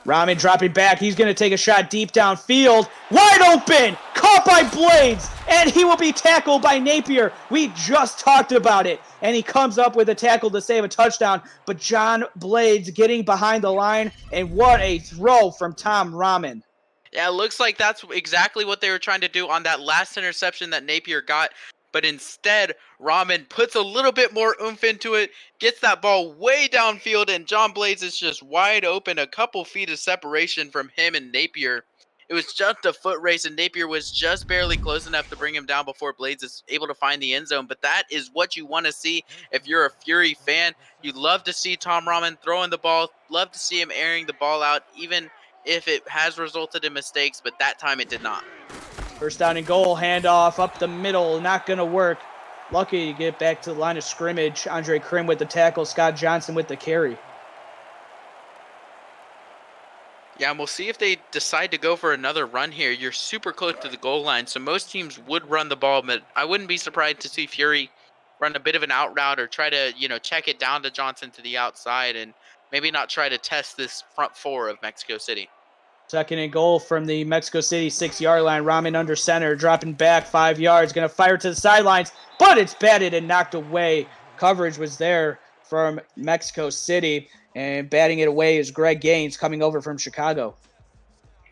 Rahman dropping back. He's going to take a shot deep downfield. Wide open! Caught by Blades! And he will be tackled by Napier. We just talked about it. And he comes up with a tackle to save a touchdown. But John Blades getting behind the line. And what a throw from Tom Rahman. Yeah, it looks like that's exactly what they were trying to do on that last interception that Napier got. But instead, Rahman puts a little bit more oomph into it, gets that ball way downfield, and John Blades is just wide open, a couple feet of separation from him and Napier. It was just a foot race, and Napier was just barely close enough to bring him down before Blades is able to find the end zone. But that is what you want to see if you're a Fury fan. You love to see Tom Rahman throwing the ball, love to see him airing the ball out, even if it has resulted in mistakes, but that time it did not. 1st down and goal, handoff up the middle, not going to work. Lucky to get back to the line of scrimmage. Andre Krim with the tackle, Scott Johnson with the carry. Yeah, and we'll see if they decide to go for another run here. You're super close to the goal line, so most teams would run the ball, but I wouldn't be surprised to see Fury run a bit of an out route or try to, check it down to Johnson to the outside. And maybe not try to test this front four of Mexico City. 2nd and goal from the Mexico City 6-yard line. Ramen under center, dropping back 5 yards, going to fire to the sidelines, but it's batted and knocked away. Coverage was there from Mexico City, and batting it away is Greg Gaines coming over from Chicago.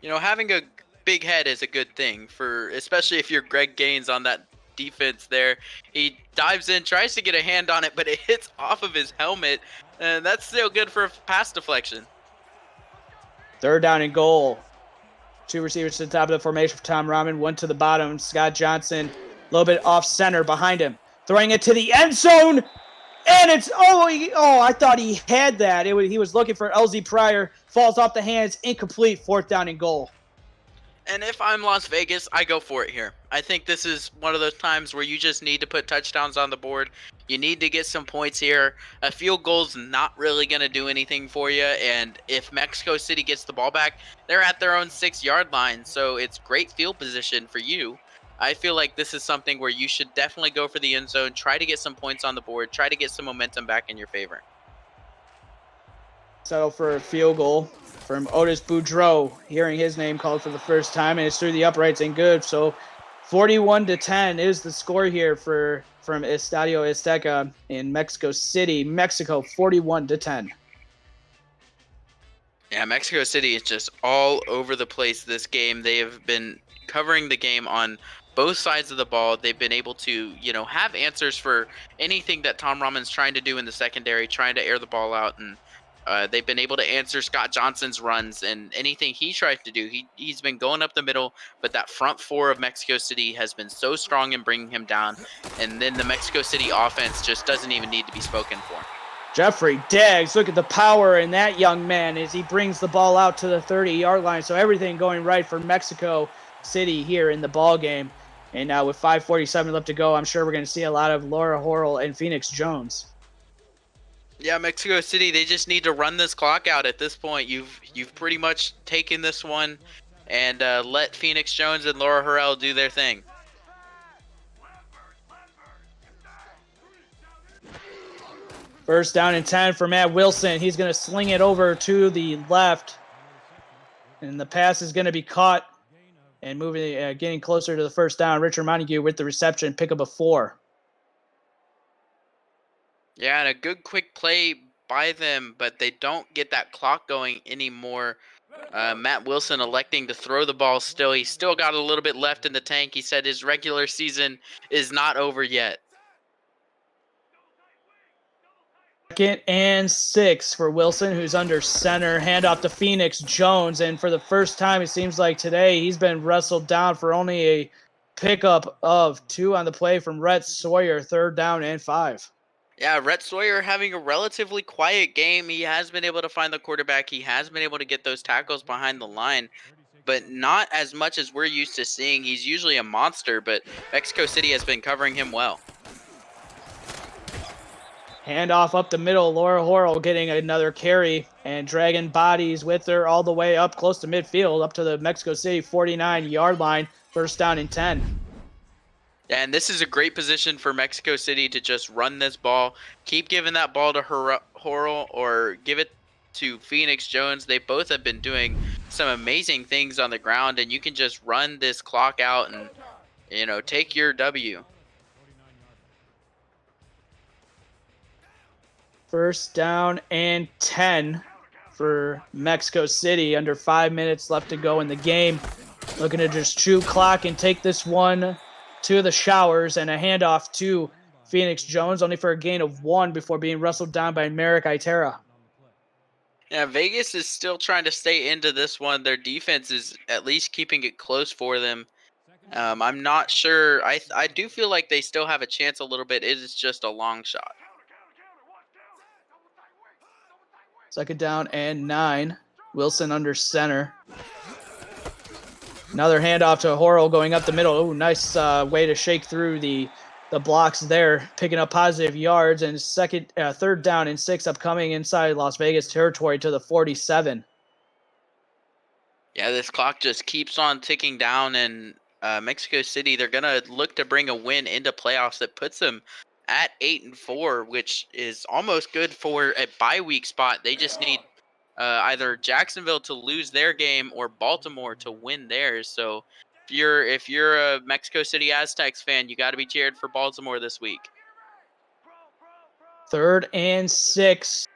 You know, having a big head is a good thing, for especially if you're Greg Gaines on that defense there. He dives in, tries to get a hand on it, but it hits off of his helmet, and that's still good for a pass deflection. 3rd down and goal. 2 receivers to the top of the formation for Tom Ramen, 1 to the bottom. Scott Johnson, a little bit off center behind him, throwing it to the end zone, and it's I thought he had that. He was looking for LZ Pryor, falls off the hands, incomplete. 4th down and goal. And if I'm Las Vegas, I go for it here. I think this is one of those times where you just need to put touchdowns on the board. You need to get some points here. A field goal's not really going to do anything for you. And if Mexico City gets the ball back, they're at their own 6-yard line. So it's great field position for you. I feel like this is something where you should definitely go for the end zone, try to get some points on the board, try to get some momentum back in your favor. Settle for a field goal from Otis Boudreau, hearing his name called for the first time, and it's through the uprights and good. So 41-10 is the score here from Estadio Azteca in Mexico City, Mexico, 41-10. Yeah, Mexico City is just all over the place this game. They have been covering the game on both sides of the ball. They've been able to, have answers for anything that Tom Ramen's trying to do in the secondary, trying to air the ball out, and they've been able to answer Scott Johnson's runs and anything he tries to do. He's been going up the middle, but that front four of Mexico City has been so strong in bringing him down, and then the Mexico City offense just doesn't even need to be spoken for. Jeffrey Daggs, look at the power in that young man as he brings the ball out to the 30-yard line. So everything going right for Mexico City here in the ball game. And now with 5:47 left to go, I'm sure we're going to see a lot of Laura Horrell and Phoenix Jones. Yeah, Mexico City, they just need to run this clock out at this point. You've pretty much taken this one and let Phoenix Jones and Laura Horrell do their thing. First down and 10 for Matt Wilson. He's going to sling it over to the left. And the pass is going to be caught and getting closer to the first down. Richard Montague with the reception, pick up a 4. Yeah, and a good quick play by them, but they don't get that clock going anymore. Matt Wilson electing to throw the ball still. He's still got a little bit left in the tank. He said his regular season is not over yet. 2nd and 6 for Wilson, who's under center. Handoff to Phoenix Jones. And for the first time, it seems like today, he's been wrestled down for only a pickup of 2 on the play from Rhett Sawyer. 3rd down and 5. Yeah, Rhett Sawyer having a relatively quiet game. He has been able to find the quarterback. He has been able to get those tackles behind the line, but not as much as we're used to seeing. He's usually a monster, but Mexico City has been covering him well. Handoff up the middle. Laura Horrell getting another carry and dragging bodies with her all the way up close to midfield, up to the Mexico City 49-yard line. 1st down and 10. And this is a great position for Mexico City to just run this ball. Keep giving that ball to Horrell or give it to Phoenix Jones. They both have been doing some amazing things on the ground, and you can just run this clock out and, take your W. 1st down and 10 for Mexico City. Under 5 minutes left to go in the game. Looking to just chew clock and take this one to the showers, and a handoff to Phoenix Jones, only for a gain of 1 before being wrestled down by Merrick Itera. Yeah, Vegas is still trying to stay into this one. Their defense is at least keeping it close for them. I'm not sure. I do feel like they still have a chance a little bit. It is just a long shot. 2nd down and 9. Wilson under center. Another handoff to Horrell going up the middle. Oh, nice way to shake through the blocks there, picking up positive yards. And 3rd down and 6 upcoming inside Las Vegas territory to the 47. Yeah, this clock just keeps on ticking down, and Mexico City, they're going to look to bring a win into playoffs that puts them at 8-4, which is almost good for a bye week spot. They just need either Jacksonville to lose their game or Baltimore to win theirs. So if you're a Mexico City Aztecs fan, you got to be cheered for Baltimore this week. 3rd and 6.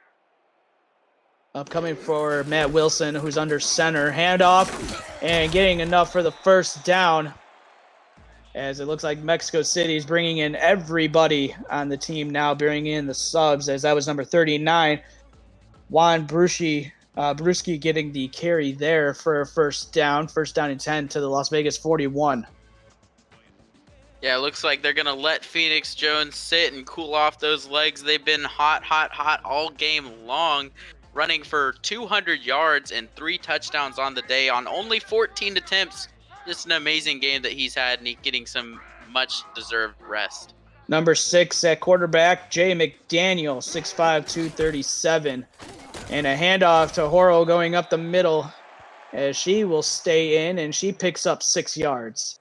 Upcoming for Matt Wilson, who's under center. Handoff and getting enough for the first down. As it looks like Mexico City is bringing in everybody on the team now, bringing in the subs, as that was number 39. Juan Bruschi getting the carry there for a first down and 10 to the Las Vegas 41. Yeah, it looks like they're going to let Phoenix Jones sit and cool off those legs. They've been hot all game long, running for 200 yards and 3 touchdowns on the day on only 14 attempts. Just an amazing game that he's had, and he's getting some much-deserved rest. Number 6 at quarterback, Jay McDaniel, 6'5", 237. And a handoff to Horo going up the middle as she will stay in, and she picks up 6 yards.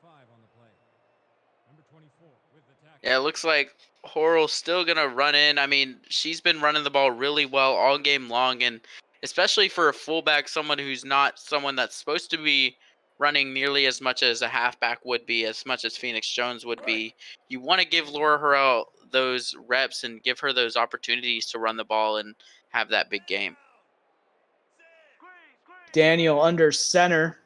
Yeah, it looks like Horo's still going to run in. I mean, she's been running the ball really well all game long, and especially for a fullback, someone who's not someone that's supposed to be running nearly as much as a halfback would be, as much as Phoenix Jones would be. You want to give Laura Harrell those reps and give her those opportunities to run the ball and have that big game. Daniel under center.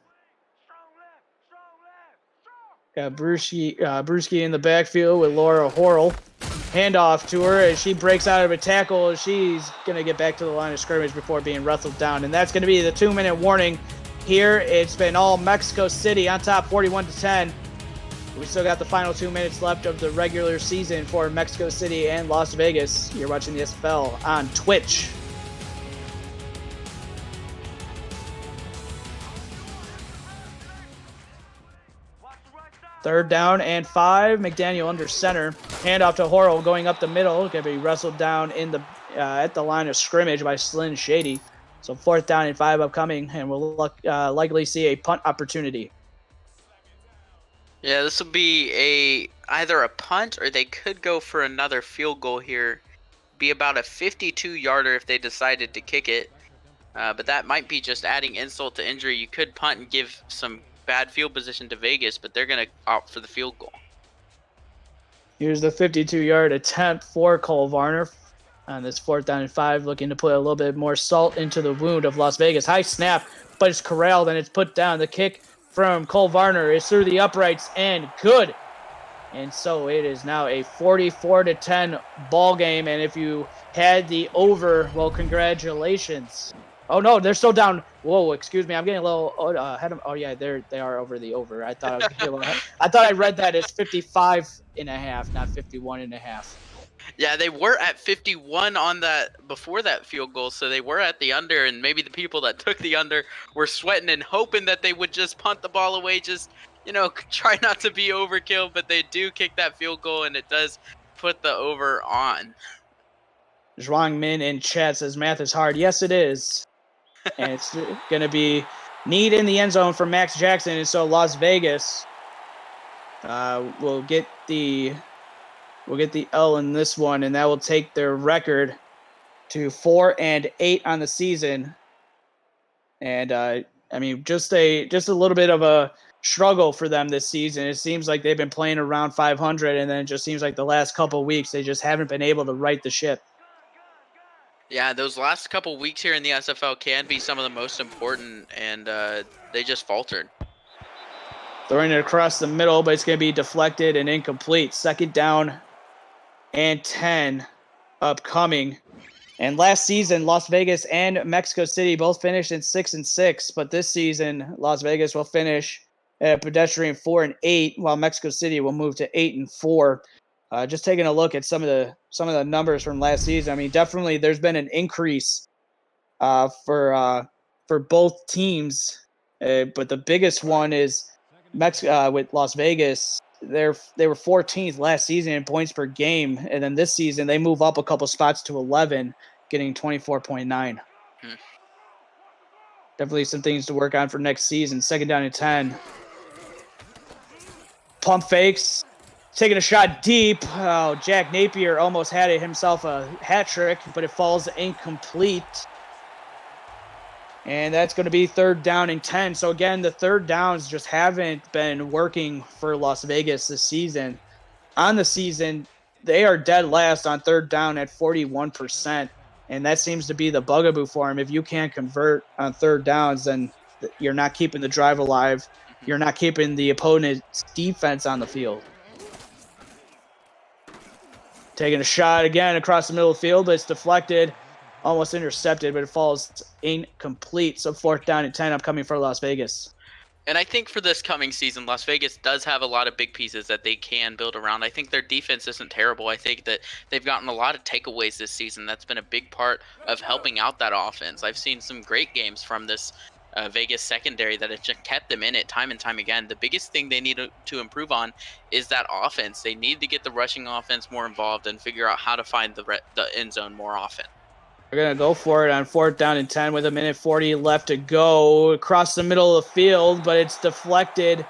Got Bruschi in the backfield with Laura Horrell. Handoff to her as she breaks out of a tackle. She's going to get back to the line of scrimmage before being wrestled down. And that's going to be the 2-minute warning here. It's been all Mexico City on top 41-10. We still got the final 2 minutes left of the regular season for Mexico City and Las Vegas. You're watching the SFL on Twitch. Third down and 5. McDaniel under center. Handoff to Horrell going up the middle. Going to be wrestled down in the at the line of scrimmage by Slyn Shady. So 4th down and 5 upcoming, and we'll likely see a punt opportunity. Yeah, this will be either a punt or they could go for another field goal here. Be about a 52-yarder if they decided to kick it. But that might be just adding insult to injury. You could punt and give some bad field position to Vegas, but they're going to opt for the field goal. Here's the 52-yard attempt for Cole Varner on this 4th down and 5, looking to put a little bit more salt into the wound of Las Vegas. High snap, but it's corralled and it's put down. The kick from Cole Varner is through the uprights and good. And so it is now a 44-10 ball game. And if you had the over, well, congratulations. Oh no, they're still down. Whoa, excuse me. I'm getting a little ahead of. Oh yeah, they are over the over. I thought I thought I read that as 55.5, not 51.5. Yeah, they were at 51 on that before that field goal, so they were at the under, and maybe the people that took the under were sweating and hoping that they would just punt the ball away, just try not to be overkill, but they do kick that field goal, and it does put the over on. Zhuang Min in chat says math is hard. Yes, it is. And it's going to be need in the end zone for Max Jackson. And so Las Vegas will get the L in this one, and that will take their record to 4-8 on the season. And I mean, just a little bit of a struggle for them this season. It seems like they've been playing around 500, and then it just seems like the last couple of weeks they just haven't been able to right the ship. Yeah, those last couple weeks here in the SFL can be some of the most important, and they just faltered. Throwing it across the middle, but it's going to be deflected and incomplete. 2nd down and 10 upcoming. And last season, Las Vegas and Mexico City both finished in 6-6, but this season, Las Vegas will finish at a pedestrian 4-8, while Mexico City will move to 8-4. Just taking a look at some of the numbers from last season. I mean, definitely there's been an increase for both teams, but the biggest one is with Las Vegas. They were 14th last season in points per game, and then this season they move up a couple spots to 11, getting 24.9. Definitely some things to work on for next season. 2nd down and 10. Pump fakes. Taking a shot deep. Oh, Jack Napier almost had it himself a hat trick, but it falls incomplete. And that's going to be 3rd down and 10. So again, the third downs just haven't been working for Las Vegas this season. On the season, they are dead last on 3rd down at 41%. And that seems to be the bugaboo for them. If you can't convert on 3rd downs, then you're not keeping the drive alive. You're not keeping the opponent's defense on the field. Taking a shot again across the middle of the field, but it's deflected, almost intercepted, but it falls incomplete. So 4th down and 10 upcoming for Las Vegas. And I think for this coming season, Las Vegas does have a lot of big pieces that they can build around. I think their defense isn't terrible. I think that they've gotten a lot of takeaways this season. That's been a big part of helping out that offense. I've seen some great games from this Vegas secondary that have just kept them in it time and time again. The biggest thing they need to improve on is that offense. They need to get the rushing offense more involved and figure out how to find the end zone more often. We're going to go for it on 4th down and 10 with 1:40 left to go across the middle of the field, but it's deflected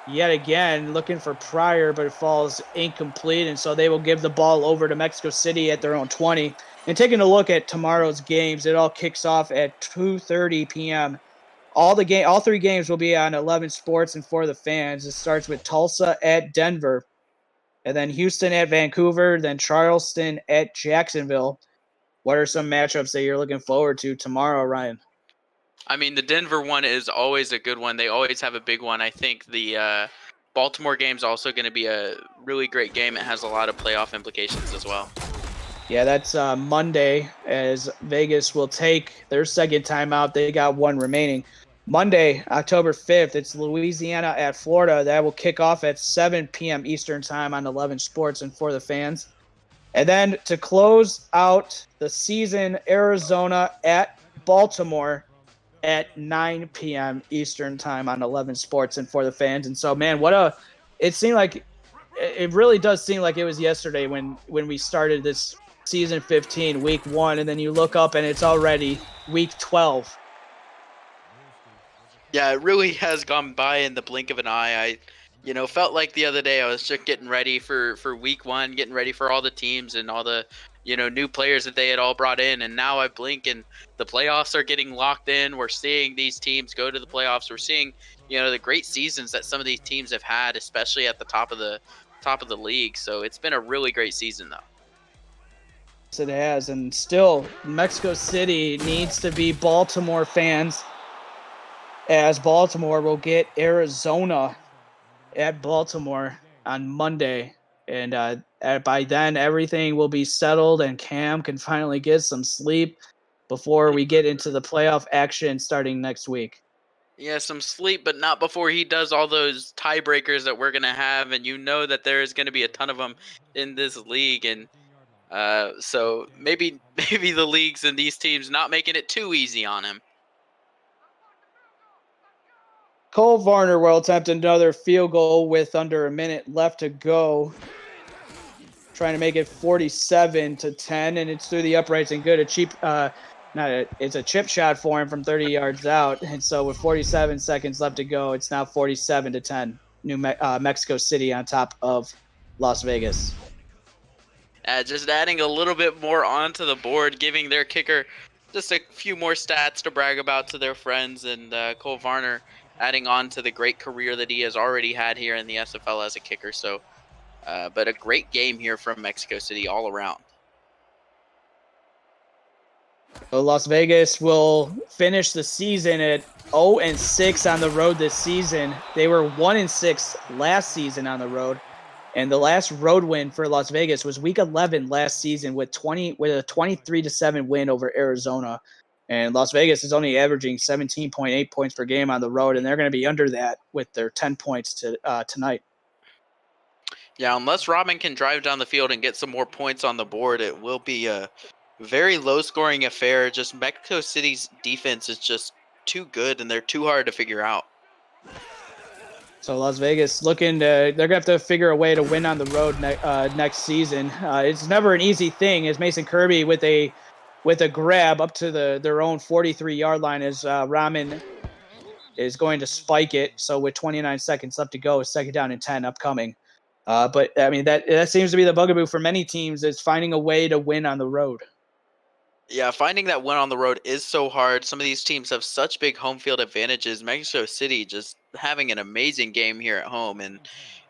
yet again, looking for Pryor, but it falls incomplete. And so they will give the ball over to Mexico City at their own 20. And taking a look at tomorrow's games, it all kicks off at 2:30 p.m. All 3 games will be on 11 Sports and for the fans. It starts with Tulsa at Denver, and then Houston at Vancouver, then Charleston at Jacksonville. What are some matchups that you're looking forward to tomorrow, Ryan? I mean, the Denver one is always a good one. They always have a big one. I think the Baltimore game is also going to be a really great game. It has a lot of playoff implications as well. Yeah, that's Monday, as Vegas will take their second timeout. They got one remaining. Monday, October 5th, it's Louisiana at Florida. That will kick off at 7 p.m. Eastern time on 11 Sports and for the fans. And then to close out the season, Arizona at Baltimore at 9 p.m. Eastern time on 11 Sports and for the fans. And so, man, it seemed like it really does seem like it was yesterday when we started this season 15, week 1, and then you look up and it's already week 12. Yeah, it really has gone by in the blink of an eye. I felt like the other day I was just getting ready for week 1, getting ready for all the teams and all the, new players that they had all brought in. And now I blink and the playoffs are getting locked in. We're seeing these teams go to the playoffs. We're seeing, the great seasons that some of these teams have had, especially at the top of the league. So it's been a really great season, though. Yes, it has. And still, Mexico City needs to be Baltimore fans, as Baltimore will get Arizona at Baltimore on Monday. And by then, everything will be settled and Cam can finally get some sleep before we get into the playoff action starting next week. Yeah, some sleep, but not before he does all those tiebreakers that we're going to have. And that there is going to be a ton of them in this league. And so maybe the leagues and these teams not making it too easy on him. Cole Varner will attempt another field goal with under a minute left to go, trying to make it 47-10, and it's through the uprights and good. It's a chip shot for him from 30 yards out, and so with 47 seconds left to go, it's now 47-10. Mexico City on top of Las Vegas. Just adding a little bit more onto the board, giving their kicker just a few more stats to brag about to their friends, and Cole Varner adding on to the great career that he has already had here in the SFL as a kicker. So, but a great game here from Mexico City all around. So Las Vegas will finish the season at 0-6 on the road this season. They were 1-6 last season on the road. And the last road win for Las Vegas was week 11 last season with a 23-7 win over Arizona. And Las Vegas is only averaging 17.8 points per game on the road, and they're going to be under that with their 10 points tonight. Yeah, unless Robin can drive down the field and get some more points on the board, it will be a very low-scoring affair. Just Mexico City's defense is just too good, and they're too hard to figure out. So Las Vegas they're going to have to figure a way to win on the road next season. It's never an easy thing, as Mason Kirby with a grab up to their own 43-yard line as Rahman is going to spike it. So with 29 seconds left to go, 2nd down and 10 upcoming. But I mean, that seems to be the bugaboo for many teams, is finding a way to win on the road. Yeah, finding that win on the road is so hard. Some of these teams have such big home field advantages. Mexico City just having an amazing game here at home, and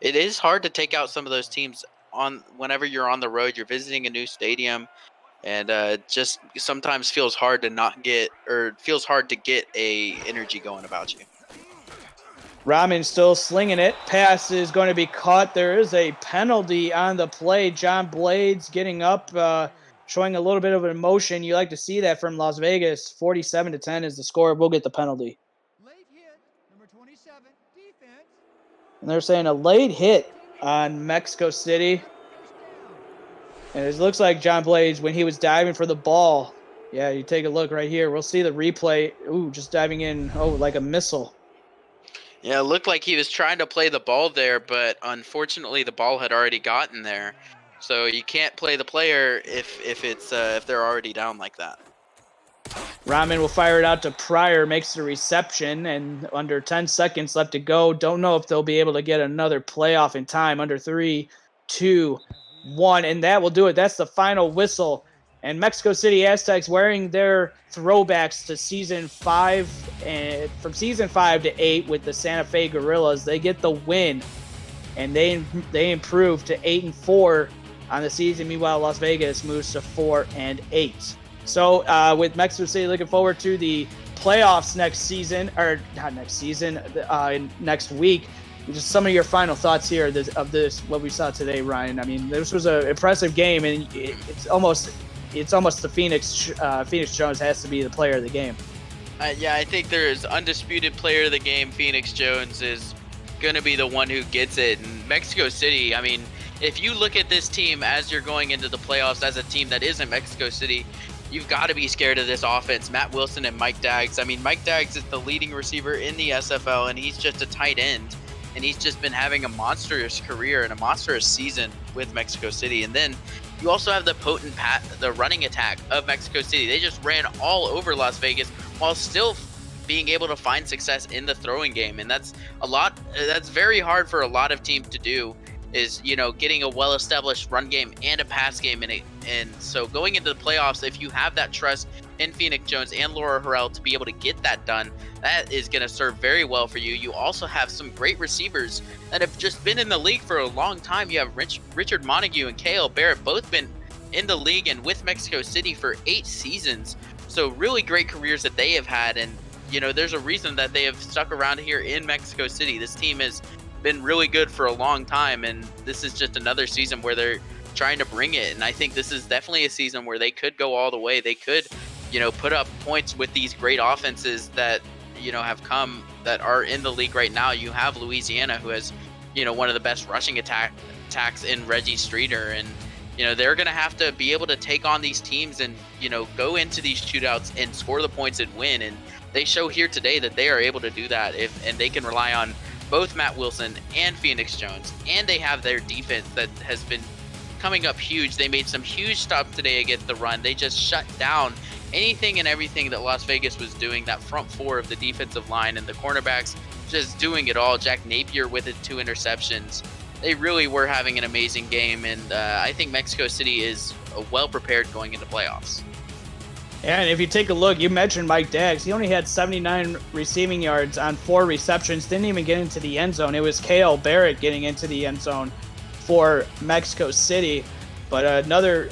it is hard to take out some of those teams on whenever you're on the road. You're visiting a new stadium, and just sometimes feels hard to not get, or feels hard to get a energy going about you. Rahman still slinging it. Pass is going to be caught. There is a penalty on the play. John Blades getting up, showing a little bit of emotion. You like to see that from Las Vegas. 47-10 is the score. We'll get the penalty. Late hit, number 27, defense. And they're saying a late hit on Mexico City. And it looks like John Blades, when he was diving for the ball. Yeah, you take a look right here. We'll see the replay. Ooh, just diving in. Oh, like a missile. Yeah, it looked like he was trying to play the ball there, but unfortunately the ball had already gotten there. So you can't play the player if they're already down like that. Rahman will fire it out to Pryor, makes the reception, and under 10 seconds left to go. Don't know if they'll be able to get another playoff in time. Under 3, 2, 1, and that will do it. That's the final whistle. And Mexico City Aztecs wearing their throwbacks to season 5, and from season 5 to 8 with the Santa Fe Gorillas, they get the win, and they improve to 8-4 on the season. Meanwhile, Las Vegas moves to 4-8. So with Mexico City looking forward to the playoffs next season, or not next season, next week. Just some of your final thoughts here of this, what we saw today, Ryan. I mean, this was an impressive game, and it's almost the Phoenix Jones has to be the player of the game. Yeah, I think there's undisputed player of the game. Phoenix Jones is going to be the one who gets it. And Mexico City, I mean, if you look at this team as you're going into the playoffs as a team that isn't Mexico City, you've got to be scared of this offense. Matt Wilson and Mike Daggs. I mean, Mike Daggs is the leading receiver in the SFL, and he's just a tight end. And he's just been having a monstrous career and a monstrous season with Mexico City. And then you also have the potent the running attack of Mexico City. They just ran all over Las Vegas while still being able to find success in the throwing game. And that's very hard for a lot of teams to do, is, you know, getting a well-established run game and a pass game in it. And so going into the playoffs, if you have that trust in Phoenix Jones and Laura Harrell to be able to get that done, that is going to serve very well for you. You also have some great receivers that have just been in the league for a long time. You have Richard Montague and Kale Barrett, both been in the league and with Mexico City for 8 seasons. So really great careers that they have had. And, you know, there's a reason that they have stuck around here in Mexico City. This team has been really good for a long time, and this is just another season where they're trying to bring it. And I think this is definitely a season where they could go all the way. They could, you know, put up points with these great offenses that, you know, have come, that are in the league right now. You have Louisiana, who has, you know, one of the best rushing attacks in Reggie Streeter, and, you know, they're going to have to be able to take on these teams and, you know, go into these shootouts and score the points and win. And they show here today that they are able to do that, and they can rely on both Matt Wilson and Phoenix Jones, and they have their defense that has been coming up huge. They made some huge stops today against the run. They just shut down anything and everything that Las Vegas was doing. That front four of the defensive line and the cornerbacks just doing it all. Jack Napier with his 2 interceptions. They really were having an amazing game, and I think Mexico City is well prepared going into playoffs. Yeah, and if you take a look, you mentioned Mike Daggs. He only had 79 receiving yards on 4 receptions, didn't even get into the end zone. It was Kale Barrett getting into the end zone for Mexico City. But another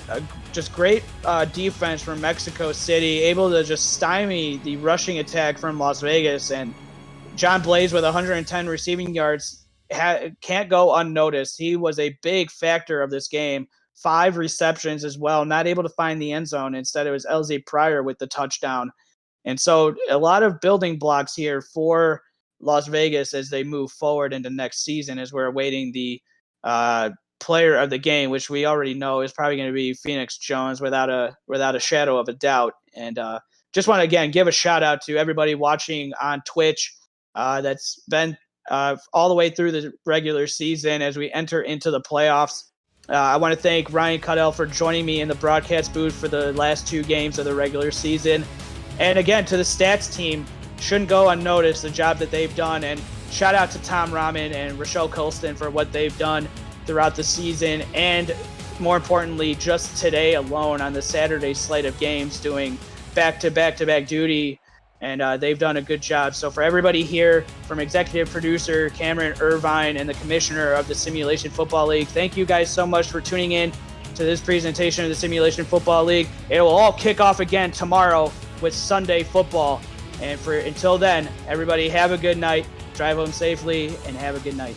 just great defense from Mexico City, able to just stymie the rushing attack from Las Vegas. And John Blades with 110 receiving yards can't go unnoticed. He was a big factor of this game. 5 receptions as well, not able to find the end zone. Instead, it was LZ Pryor with the touchdown. And so a lot of building blocks here for Las Vegas as they move forward into next season, as we're awaiting the player of the game, which we already know is probably going to be Phoenix Jones without a shadow of a doubt. And just want to, again, give a shout out to everybody watching on Twitch that's been all the way through the regular season as we enter into the playoffs. I want to thank Ryan Cuddell for joining me in the broadcast booth for the last 2 games of the regular season. And again, to the stats team, shouldn't go unnoticed the job that they've done. And shout out to Tom Rahman and Rochelle Colston for what they've done throughout the season, and more importantly, just today alone on the Saturday slate of games, doing back-to-back duty, and they've done a good job. So for everybody here, from executive producer Cameron Irvine and the commissioner of the Simulation Football League, thank you guys so much for tuning in to this presentation of the Simulation Football League. It will all kick off again tomorrow with Sunday football. And until then, everybody have a good night, drive home safely, and have a good night.